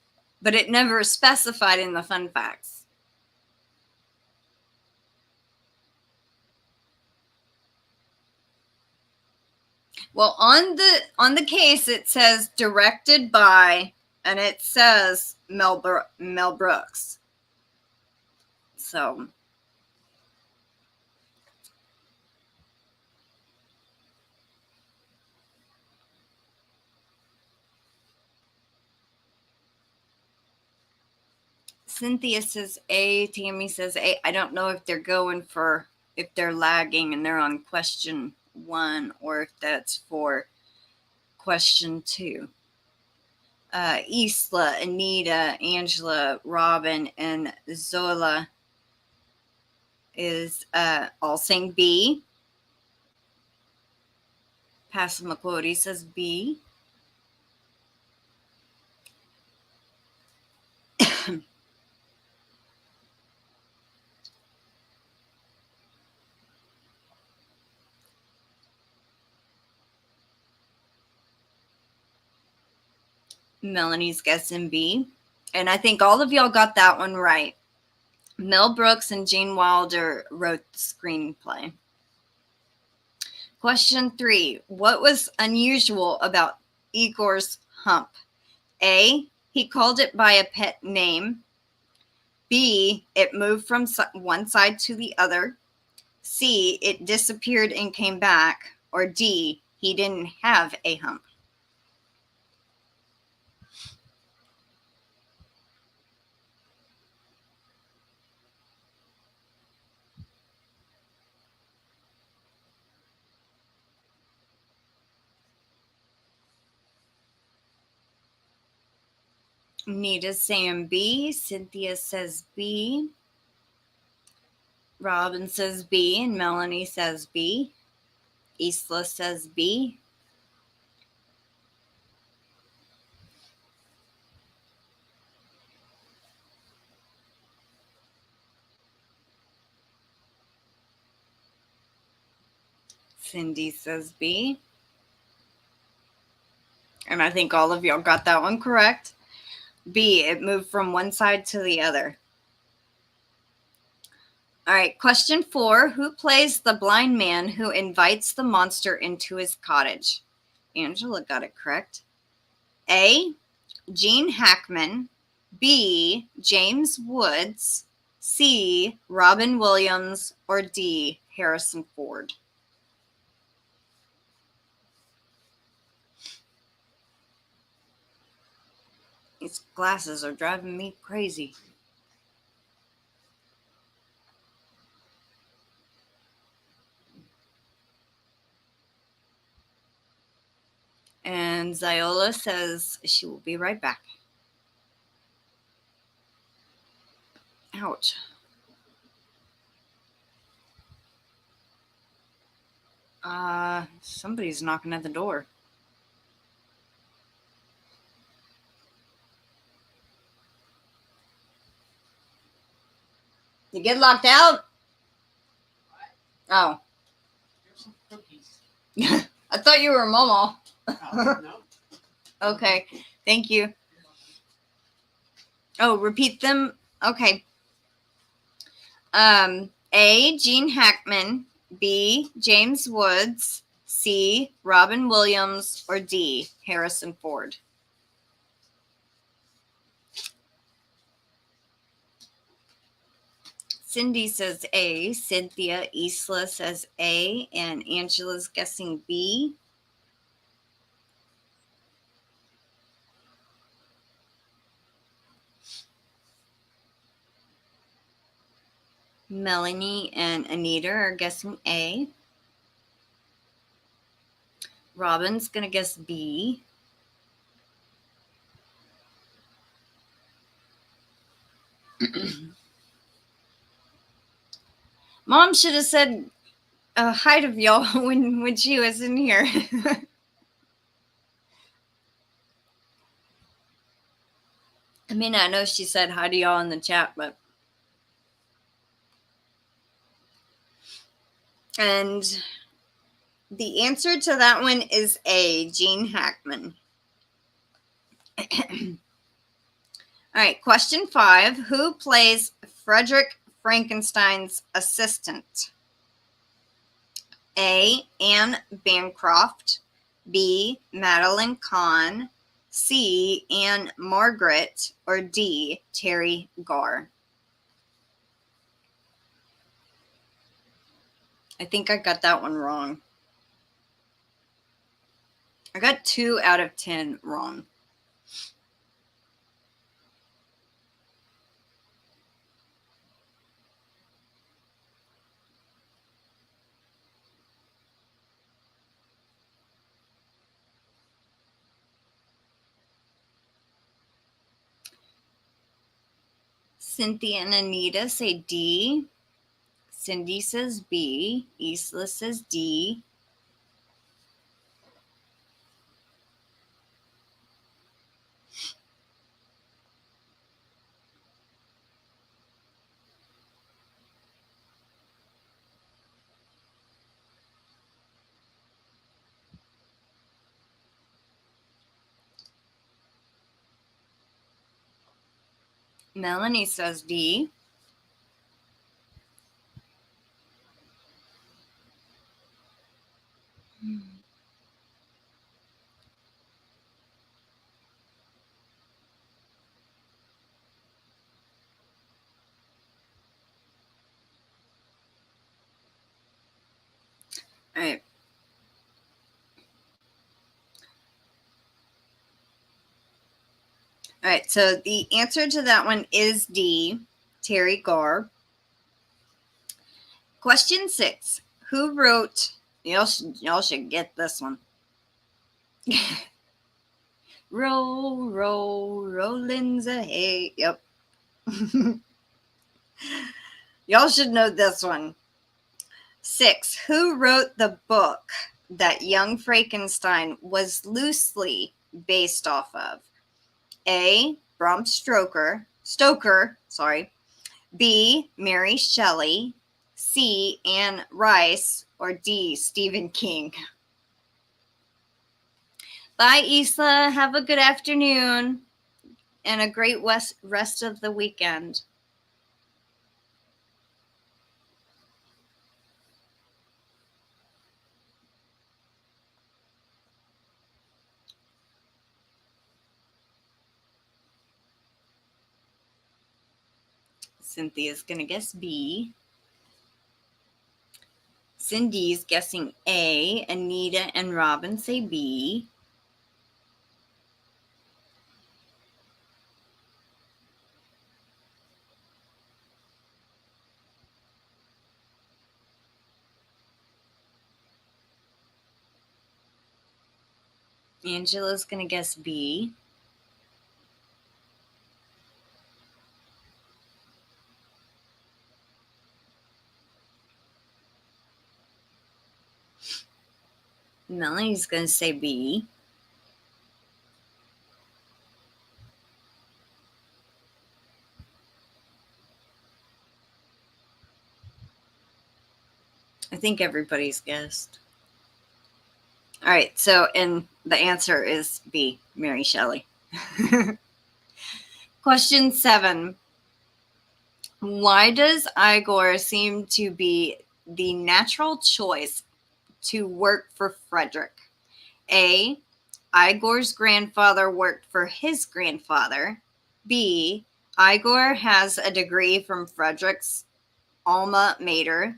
but it never specified in the fun facts. Well, on the case it says directed by, and it says Mel Brooks. So Cynthia says A. Tammy says A. I don't know if they're going for, if they're lagging and they're on question 1 or if that's for question 2. Isla, Anita, Angela, Robin, and Zola is all saying B. Passamaquoddy says B. Melanie's guessing B. And I think all of y'all got that one right. Mel Brooks and Gene Wilder wrote the screenplay. Question 3. What was unusual about Igor's hump? A, he called it by a pet name. B, it moved from one side to the other. C, it disappeared and came back. Or D, he didn't have a hump. Nita's saying B. Cynthia says B. Robin says B. And Melanie says B. Isla says B. Cindy says B. And I think all of y'all got that one correct. B, it moved from one side to the other. All right, question 4. Who plays the blind man who invites the monster into his cottage? Angela got it correct. A, Gene Hackman. B, James Woods. C, Robin Williams. Or D, Harrison Ford. These glasses are driving me crazy. And Ziola says she will be right back. Ouch. Somebody's knocking at the door. You get locked out? Oh. Here's some cookies. I thought you were Momo. Oh, no. Okay, thank you. Oh, repeat them? Okay. A, Gene Hackman. B, James Woods. C, Robin Williams. Or D, Harrison Ford. Cindy says A. Cynthia Isla says A. And Angela's guessing B. Melanie and Anita are guessing A. Robin's going to guess B. Mom should have said hi to y'all when she was in here. I mean, I know she said hi to y'all in the chat, but. And the answer to that one is A, Gene Hackman. All right, question 5. Who plays Frederick Frankenstein's assistant? A, Anne Bancroft. B, Madeline Kahn. C, Anne Margaret. Or D, Terry Garr. I think I got that one wrong. I got 2 out of 10 wrong. Cynthia and Anita say D. Cindy says B. Isla says D. Melanie says D. All right. All right, so the answer to that one is D, Terry Garr. Question 6. Who wrote, y'all should get this one. Roll, roll, rollins a hay. Yep. Y'all should know this one. 6. Who wrote the book that Young Frankenstein was loosely based off of? A, Bram Stoker. B, Mary Shelley. C, Anne Rice. Or D, Stephen King. Bye, Isla. Have a good afternoon and a great rest of the weekend. Cynthia's going to guess B. Cindy's guessing A. Anita and Robin say B. Angela's going to guess B. Melanie's going to say B. I think everybody's guessed. All right, so, and the answer is B, Mary Shelley. Question 7. Why does Igor seem to be the natural choice to work for Frederick? A. Igor's grandfather worked for his grandfather. B. Igor has a degree from Frederick's alma mater.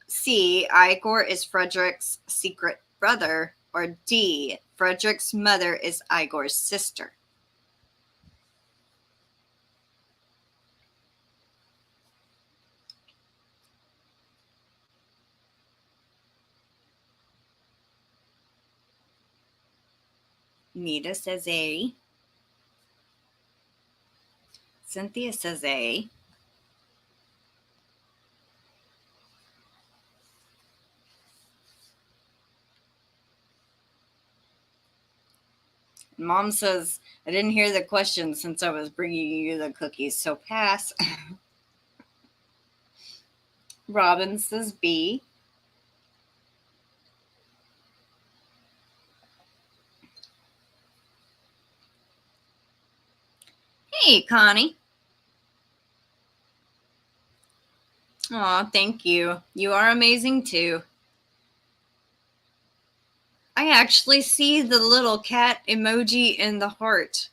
C. Igor is Frederick's secret brother. Or D. Frederick's mother is Igor's sister. Nita says A. Cynthia says A. Mom says, I didn't hear the question since I was bringing you the cookies, so pass. Robin says B. Hey, Connie. Aw, thank you. You are amazing too. I actually see the little cat emoji in the heart.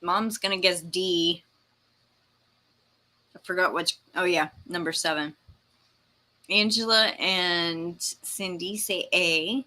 Mom's gonna guess D. I forgot which. Oh yeah, number 7. Angela and Cindy say A.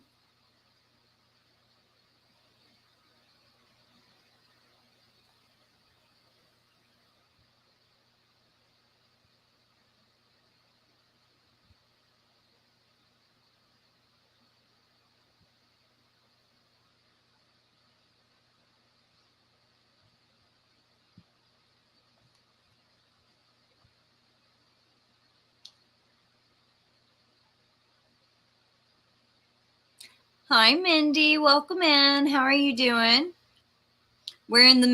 Hi, Mindy. Welcome in. How are you doing? We're in the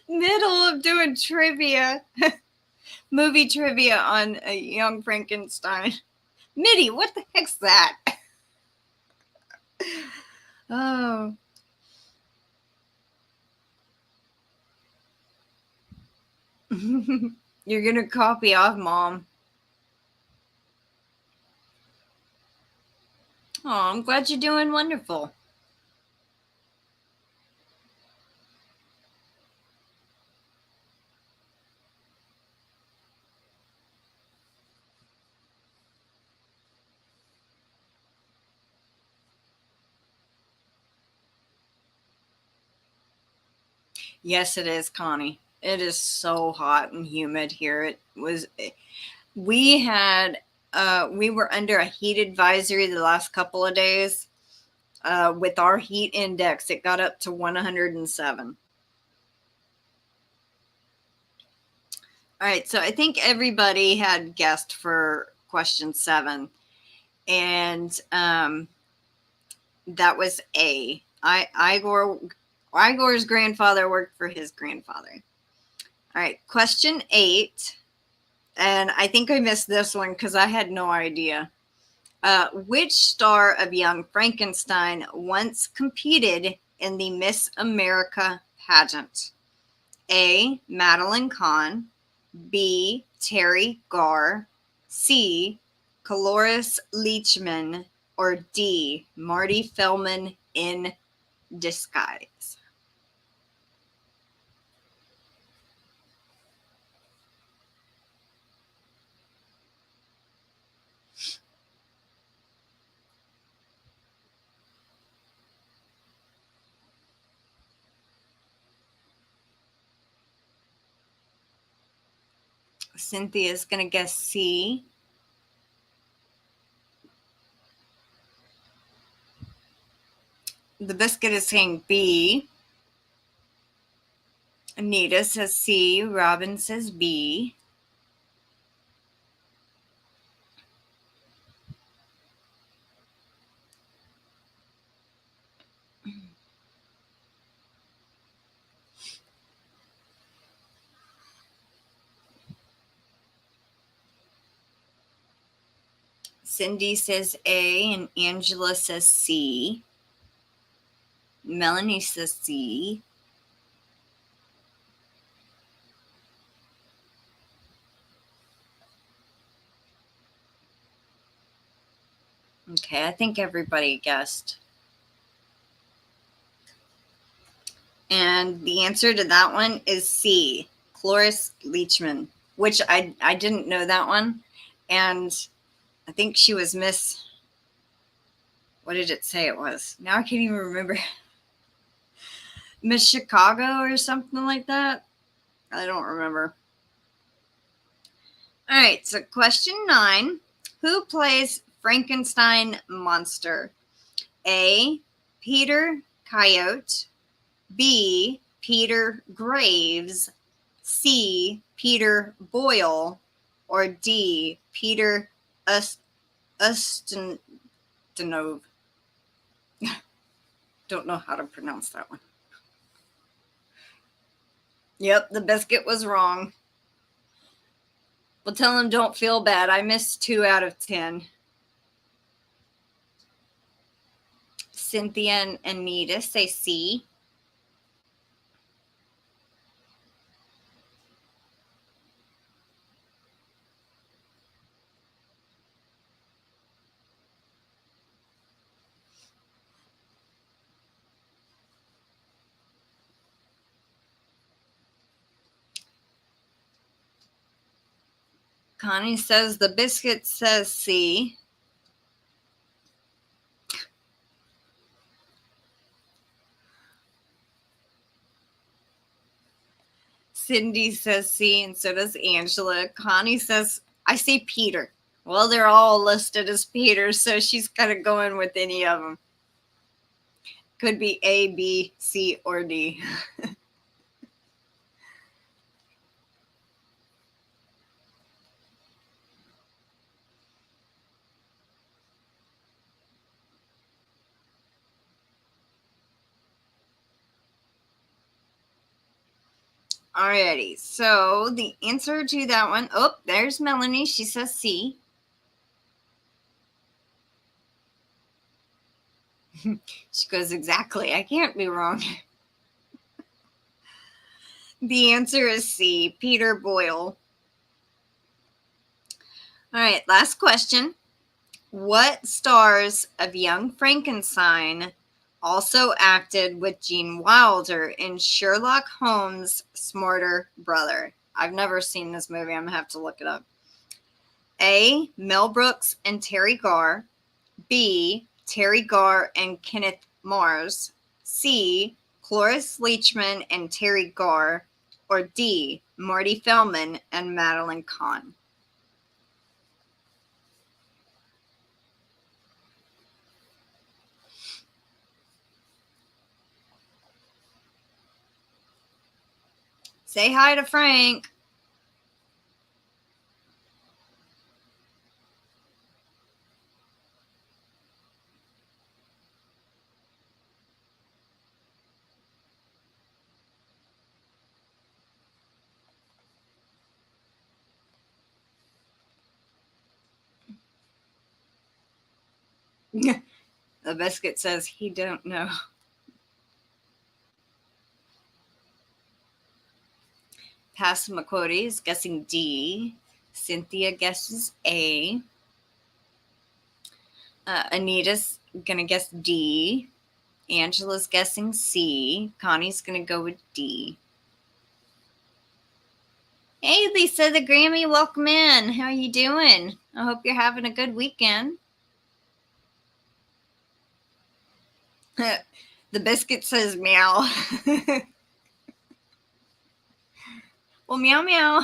middle of doing trivia, movie trivia on Young Frankenstein. Mitty, what the heck's that? Oh. You're going to copy off Mom. Oh, I'm glad you're doing wonderful. Yes, it is, Connie. It is so hot and humid here. We were under a heat advisory the last couple of days. With our heat index, it got up to 107. All right, so I think everybody had guessed for question 7, and that was A. Igor's grandfather worked for his grandfather. All right, question 8, and I think I missed this one because I had no idea. Which star of Young Frankenstein once competed in the Miss America pageant? A. Madeline Kahn. B. Terry Garr. C. Cloris Leachman. Or D. Marty Feldman in disguise. Cynthia's going to guess C. The Biscuit is saying B. Anita says C. Robin says B. Cindy says A, and Angela says C. Melanie says C. Okay, I think everybody guessed. And the answer to that one is C, Cloris Leachman, which I didn't know that one. And I think she was Miss, what did it say it was? Now I can't even remember. Miss Chicago or something like that. I don't remember. All right, so question 9. Who plays Frankenstein Monster? A, Peter Coyote. B, Peter Graves. C, Peter Boyle. Or D, Peter Ustinov. Don't know how to pronounce that one. Yep, the Biscuit was wrong. Well, tell him don't feel bad. I missed 2 out of 10. Cynthia and Anita say C. Connie says the Biscuit says C. Cindy says C, and so does Angela. Connie says, I see Peter. Well, they're all listed as Peter, so she's kind of going with any of them. Could be A, B, C, or D. Alrighty, so the answer to that one, oh, there's Melanie. She says C. She goes, exactly. I can't be wrong. The answer is C, Peter Boyle. All right, last question. What stars of Young Frankenstein also acted with Gene Wilder in Sherlock Holmes' Smarter Brother? I've never seen this movie. I'm going to have to look it up. A, Mel Brooks and Terry Garr. B, Terry Garr and Kenneth Mars. C, Cloris Leachman and Terry Garr. Or D, Marty Feldman and Madeline Kahn. Say hi to Frank. The Biscuit says he don't know. Passamaquoddy is guessing D. Cynthia guesses A. Anita's going to guess D. Angela's guessing C. Connie's going to go with D. Hey, Lisa the Grammy, welcome in. How are you doing? I hope you're having a good weekend. The Biscuit says meow. Well, meow, meow.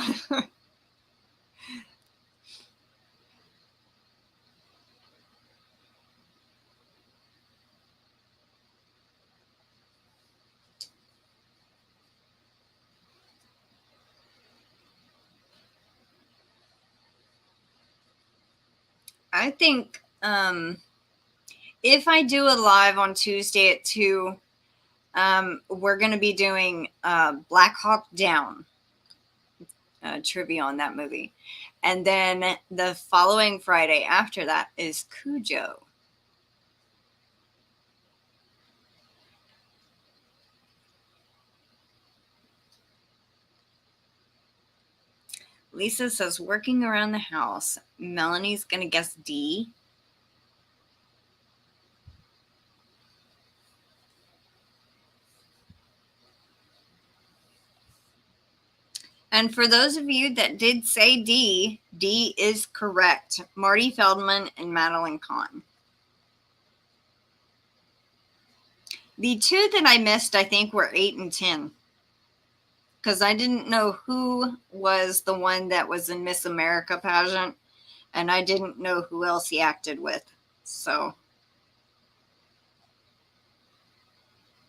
I think if I do a live on Tuesday at 2, we're going to be doing Black Hawk Down trivia on that movie. And then the following Friday after that is Cujo. Lisa says, working around the house. Melanie's going to guess D. And for those of you that did say D, D is correct. Marty Feldman and Madeline Kahn. The 2 that I missed, I think, were 8 and 10. Because I didn't know who was the one that was in Miss America pageant. And I didn't know who else he acted with. So,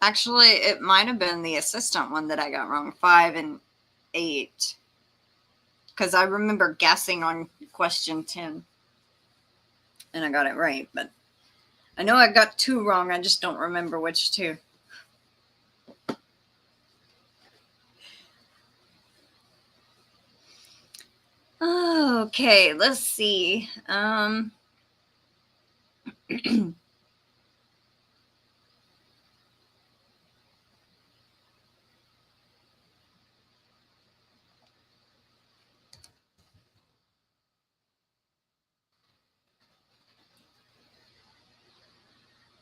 actually, it might have been the assistant one that I got wrong. 5 and 8. Because I remember guessing on question 10. And I got it right. But I know I got 2 wrong. I just don't remember which 2. Okay, let's see.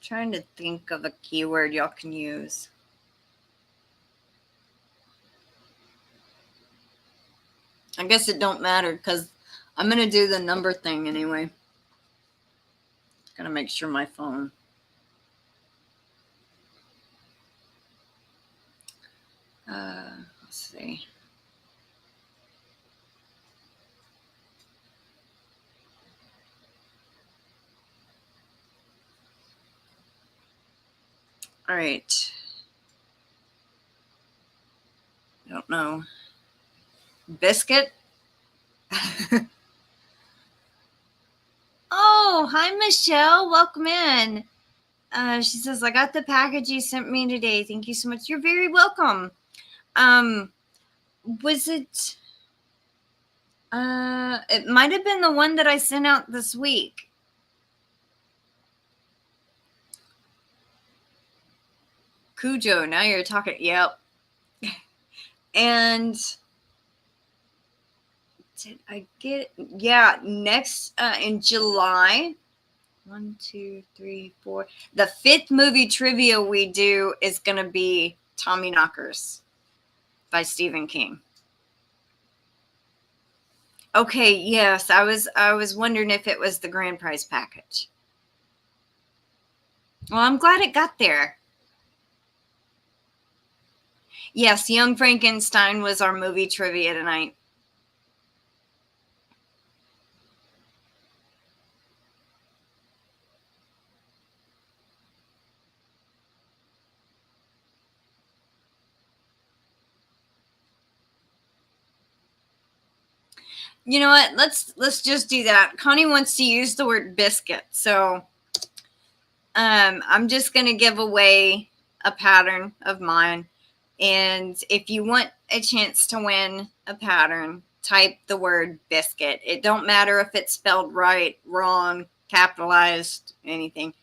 Trying to think of a keyword y'all can use. I guess it don't matter because I'm going to do the number thing anyway. Gotta make sure my phone. Let's see. All right. I don't know. Biscuit? Oh, hi, Michelle. Welcome in. She says, I got the package you sent me today. Thank you so much. You're very welcome. Was it... it might have been the one that I sent out this week. Cujo, now you're talking. Yep. And did I get, yeah, next in July, 1, 2, 3, 4. The 5th movie trivia we do is going to be Tommy Knockers by Stephen King. Okay, yes, I was wondering if it was the grand prize package. Well, I'm glad it got there. Yes, Young Frankenstein was our movie trivia tonight. You know what? Let's just do that. Connie wants to use the word biscuit, so I'm just going to give away a pattern of mine. And if you want a chance to win a pattern, type the word biscuit. It don't matter if it's spelled right, wrong, capitalized, anything.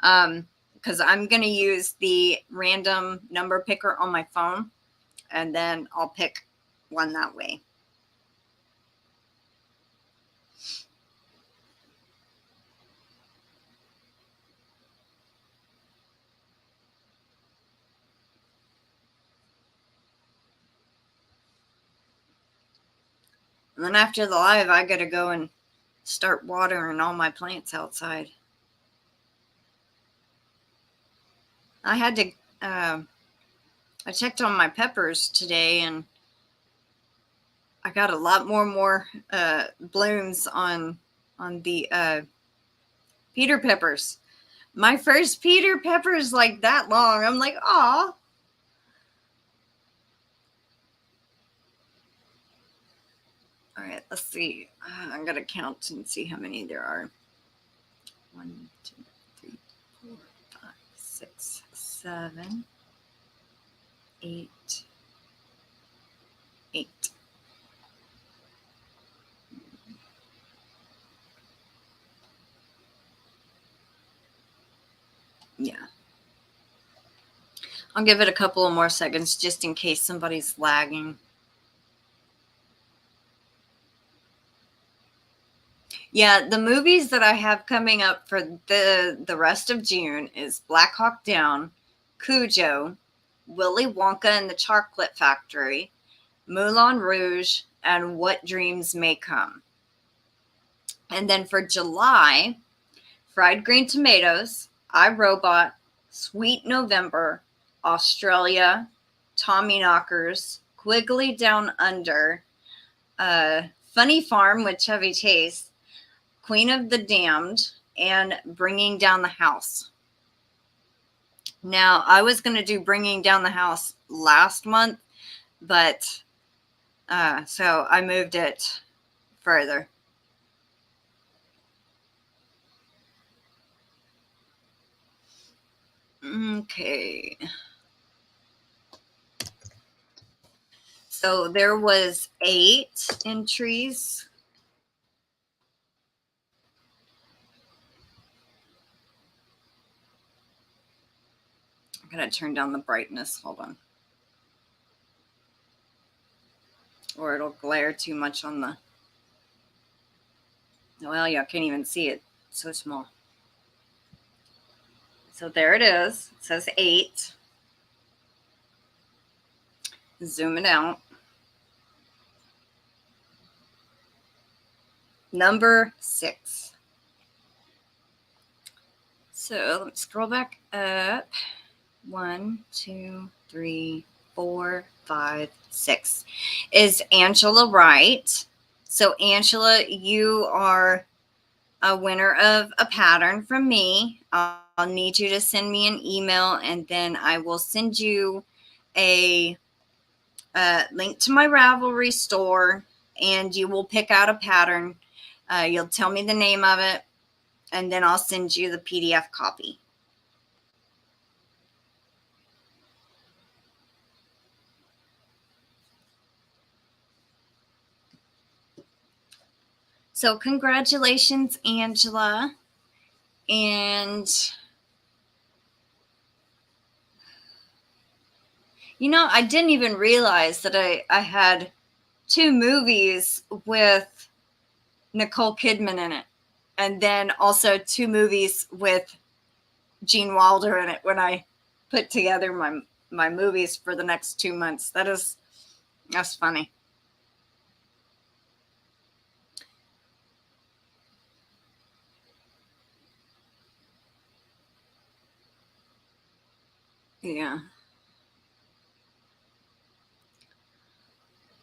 Because I'm going to use the random number picker on my phone, and then I'll pick one that way. And then after the live, I got to go and start watering all my plants outside. I had to, I checked on my peppers today, and I got a lot more blooms on the Peter peppers. My first Peter pepper is like that long. I'm like, aw. All right, let's see. I'm going to count and see how many there are. 1, 2, 3, 4, 5, 6, 7, 8, 8. Yeah. I'll give it a couple of more seconds just in case somebody's lagging. Yeah, the movies that I have coming up for the rest of June is Black Hawk Down, Cujo, Willy Wonka and the Chocolate Factory, Moulin Rouge, and What Dreams May Come. And then for July, Fried Green Tomatoes, I, Robot, Sweet November, Australia, Tommy Knockers, Quigley Down Under, Funny Farm with Chevy Chase, Queen of the Damned, and Bringing Down the House. Now, I was going to do Bringing Down the House last month, but so I moved it further. Okay. So there was 8 entries. I'm going to turn down the brightness. Hold on. Or it'll glare too much on the... Well, yeah, I can't even see it. It's so small. So there it is. It says 8. Zoom it out. Number 6. So let me scroll back up. 1, 2, 3, 4, 5, 6. Is Angela Wright? So Angela, you are a winner of a pattern from me. I'll need you to send me an email, and then I will send you a link to my Ravelry store, and you will pick out a pattern. You'll tell me the name of it, and then I'll send you the PDF copy. So congratulations, Angela. And, you know, I didn't even realize that I had 2 movies with Nicole Kidman in it. And then also 2 movies with Gene Wilder in it when I put together my movies for the next 2 months. That's funny. Yeah.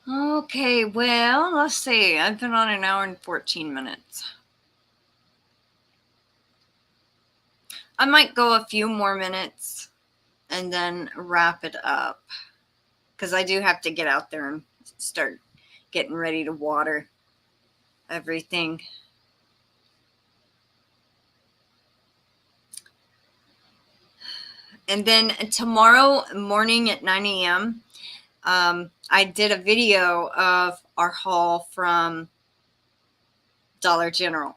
Okay, well, let's see. I've been on 1 hour and 14 minutes. I might go a few more minutes and then wrap it up, because I do have to get out there and start getting ready to water everything. And then tomorrow morning at 9 a.m., I did a video of our haul from Dollar General.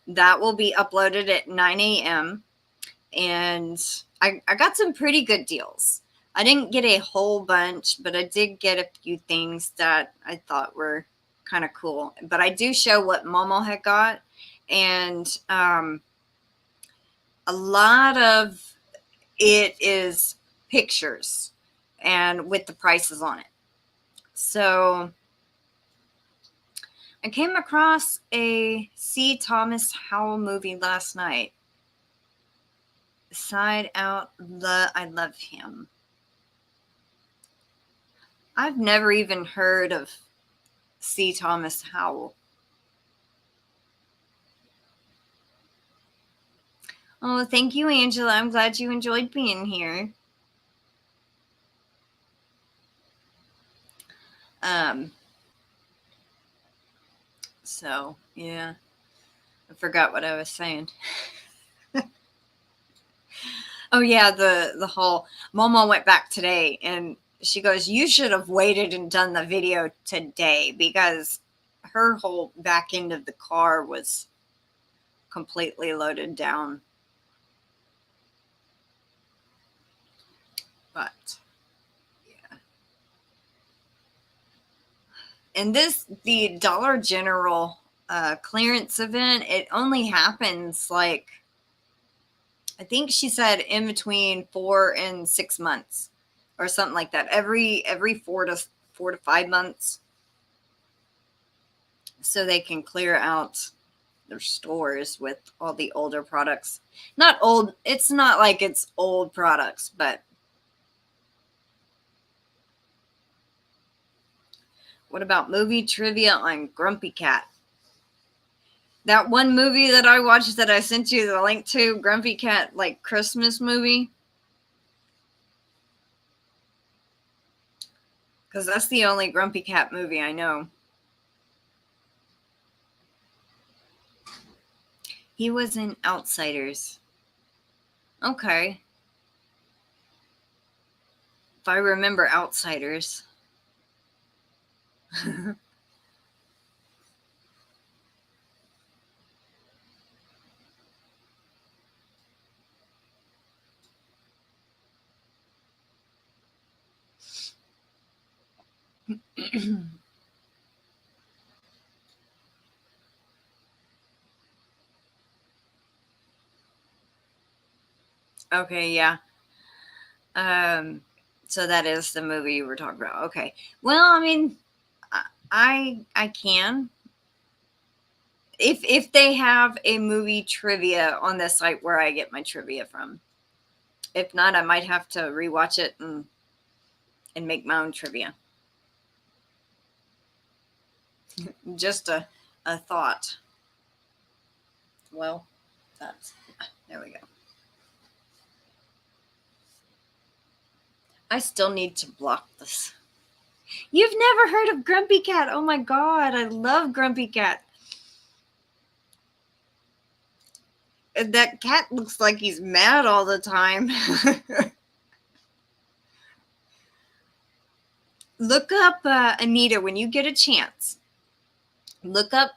That will be uploaded at 9 a.m. And I got some pretty good deals. I didn't get a whole bunch, but I did get a few things that I thought were kind of cool. But I do show what Momo had got. And a lot of it is pictures and with the prices on it. So I came across a C. Thomas Howell movie last night. Side Out, I Love Him. I've never even heard of C. Thomas Howell. Oh, thank you, Angela. I'm glad you enjoyed being here. So, yeah. I forgot what I was saying. Oh yeah, the whole Mama went back today and she goes, you should have waited and done the video today because her whole back end of the car was completely loaded down. But yeah. And the Dollar General clearance event, it only happens like, I think she said in between 4 and 6 months or something like that. Every 4 to 5 months. So they can clear out their stores with all the older products. Not old, it's not like it's old products, but what about movie trivia on Grumpy Cat? That one movie that I watched that I sent you the link to, Grumpy Cat, like Christmas movie. Because that's the only Grumpy Cat movie I know. He was in Outsiders. Okay. If I remember Outsiders. Okay, yeah. So that is the movie you were talking about. Okay. Well, I mean, I can. If they have a movie trivia on the site where I get my trivia from. If not, I might have to rewatch it and make my own trivia. Just a thought. Well, there we go. I still need to block this. You've never heard of Grumpy Cat? Oh my god, I love Grumpy Cat. That cat looks like he's mad all the time. Look up, Anita, when you get a chance. Look up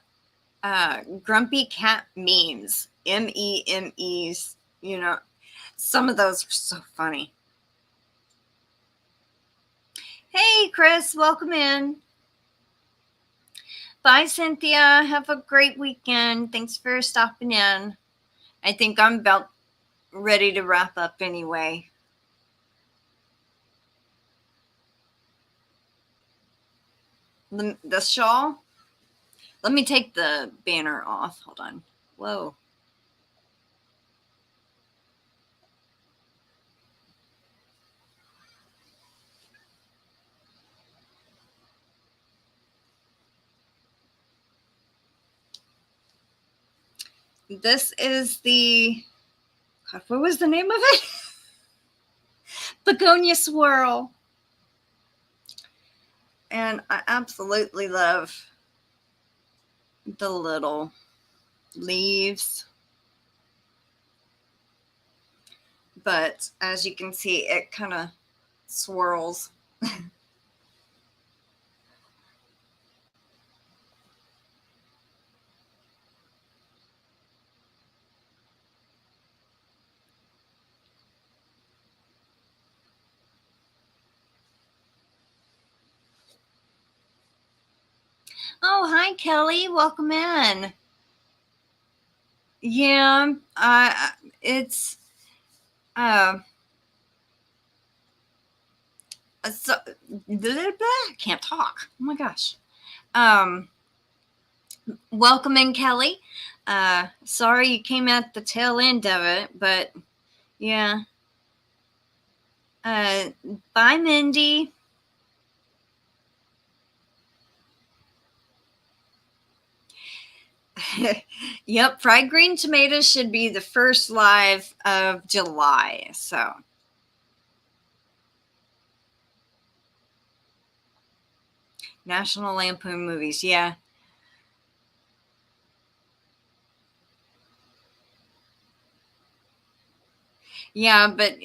Grumpy Cat memes. MEMEs. You know, some of those are so funny. Hey, Chris, welcome in. Bye, Cynthia. Have a great weekend. Thanks for stopping in. I think I'm about ready to wrap up anyway. The shawl? Let me take the banner off. Hold on. Whoa. This is the, God, what was the name of it? Begonia Swirl. And I absolutely love the little leaves. But as you can see, it kind of swirls. Oh, hi, Kelly. Welcome in. Yeah, it's so, can't talk. Oh my gosh. Welcome in, Kelly. Sorry you came at the tail end of it, but yeah. Bye, Mindy. Yep, fried green tomatoes should be the first live of July. So National Lampoon movies, yeah. Yeah, but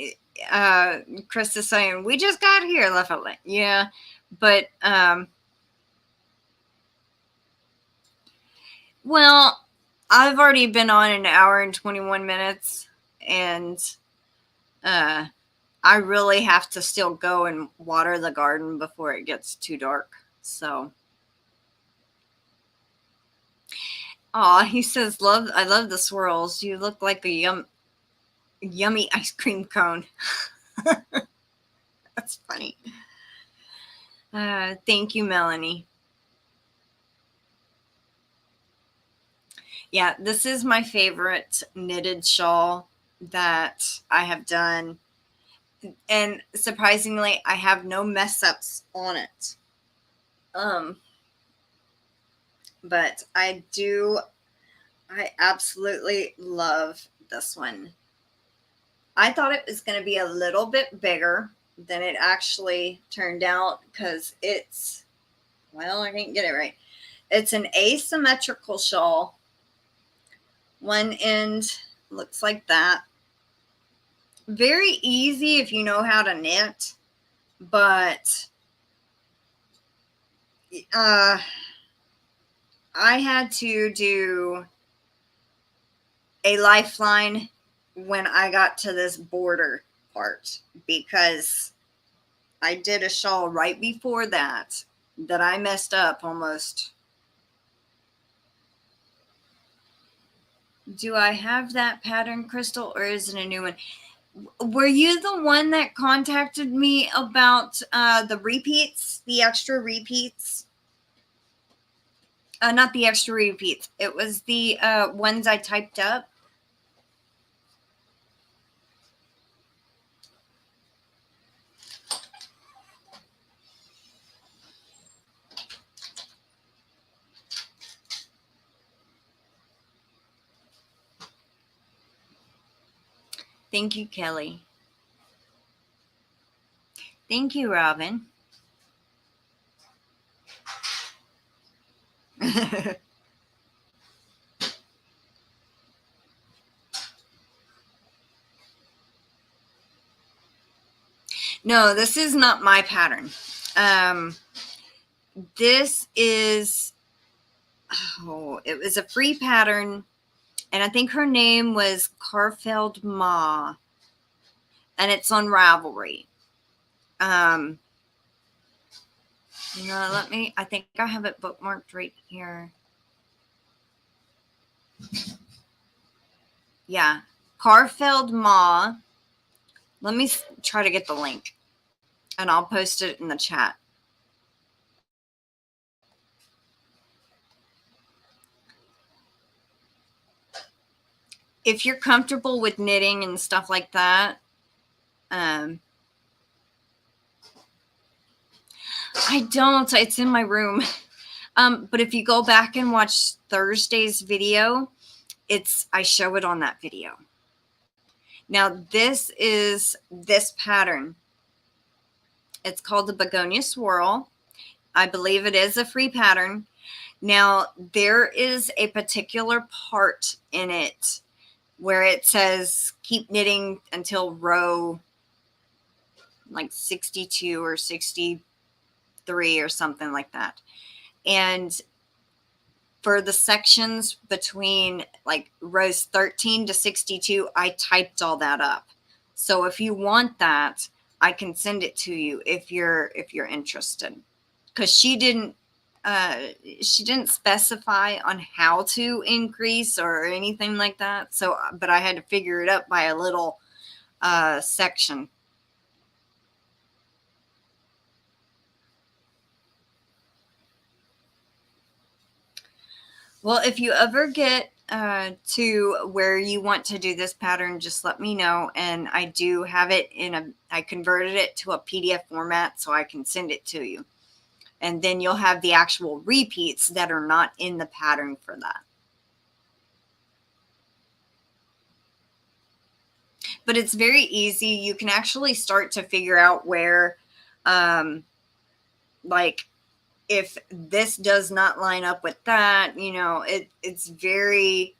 Chris is saying, we just got here, left it. Yeah, but, well, I've already been on an hour and 21 minutes, and I really have to still go and water the garden before it gets too dark. So, aw, he says, I love the swirls. You look like a yummy ice cream cone. That's funny. Thank you, Melanie. Yeah, this is my favorite knitted shawl that I have done. And surprisingly, I have no mess ups on it. But I absolutely love this one. I thought it was going to be a little bit bigger than it actually turned out because it's, well, I didn't get it right. It's an asymmetrical shawl. One end looks like that. Very easy if you know how to knit, but I had to do a lifeline when I got to this border part because I did a shawl right before that I messed up almost. Do I have that pattern, Crystal, or is it a new one? Were you the one that contacted me about the repeats, the extra repeats? Not the extra repeats. It was the ones I typed up. Thank you, Kelly. Thank you, Robin. No, this is not my pattern. This is, it was a free pattern, and I think her name was Carfeld Ma, and it's on Ravelry. I think I have it bookmarked right here. Yeah, Carfeld Ma. Let me try to get the link, and I'll post it in the chat. If you're comfortable with knitting and stuff like that, I don't. It's in my room. But if you go back and watch Thursday's video, I show it on that video. Now, this is this pattern. It's called the Begonia Swirl. I believe it is a free pattern. Now, there is a particular part in it where it says keep knitting until row like 62 or 63 or something like that. And for the sections between like rows 13 to 62, I typed all that up. So if you want that, I can send it to you if you're interested. Because she didn't specify on how to increase or anything like that. So, but I had to figure it out by a little section. Well, if you ever get to where you want to do this pattern, just let me know. And I do have it I converted it to a PDF format so I can send it to you. And then you'll have the actual repeats that are not in the pattern for that. But it's very easy. You can actually start to figure out where, like, if this does not line up with that, it's very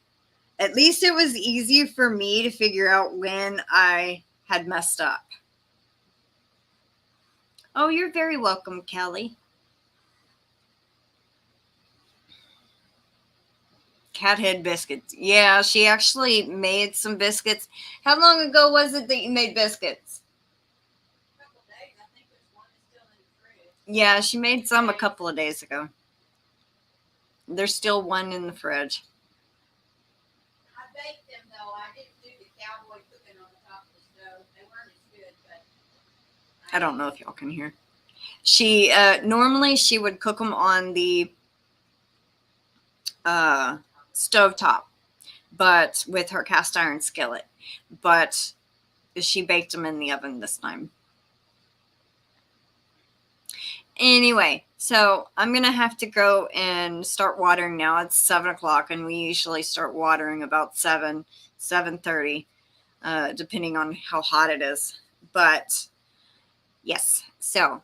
At least it was easy for me to figure out when I had messed up. Oh, you're very welcome, Kelly. Cat head biscuits. Yeah, she actually made some biscuits. How long ago was it that you made biscuits? A couple days. I think there's one that's still in the fridge. Yeah, she made some a couple of days ago. There's still one in the fridge. I baked them though. I didn't do the cowboy cooking on the top of the stove. They weren't as good, but I don't know if y'all can hear. She normally she would cook them on the stove top, but with her cast iron skillet. But she baked them in the oven this time. Anyway, so I'm gonna have to go and start watering now. It's 7 o'clock, and we usually start watering about 7:30, depending on how hot it is. But yes, so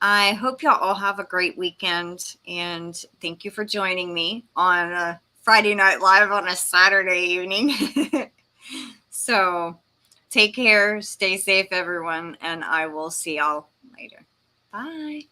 I hope y'all all have a great weekend, and thank you for joining me on a Friday Night Live on a Saturday evening. So take care, stay safe, everyone, and I will see y'all later. Bye.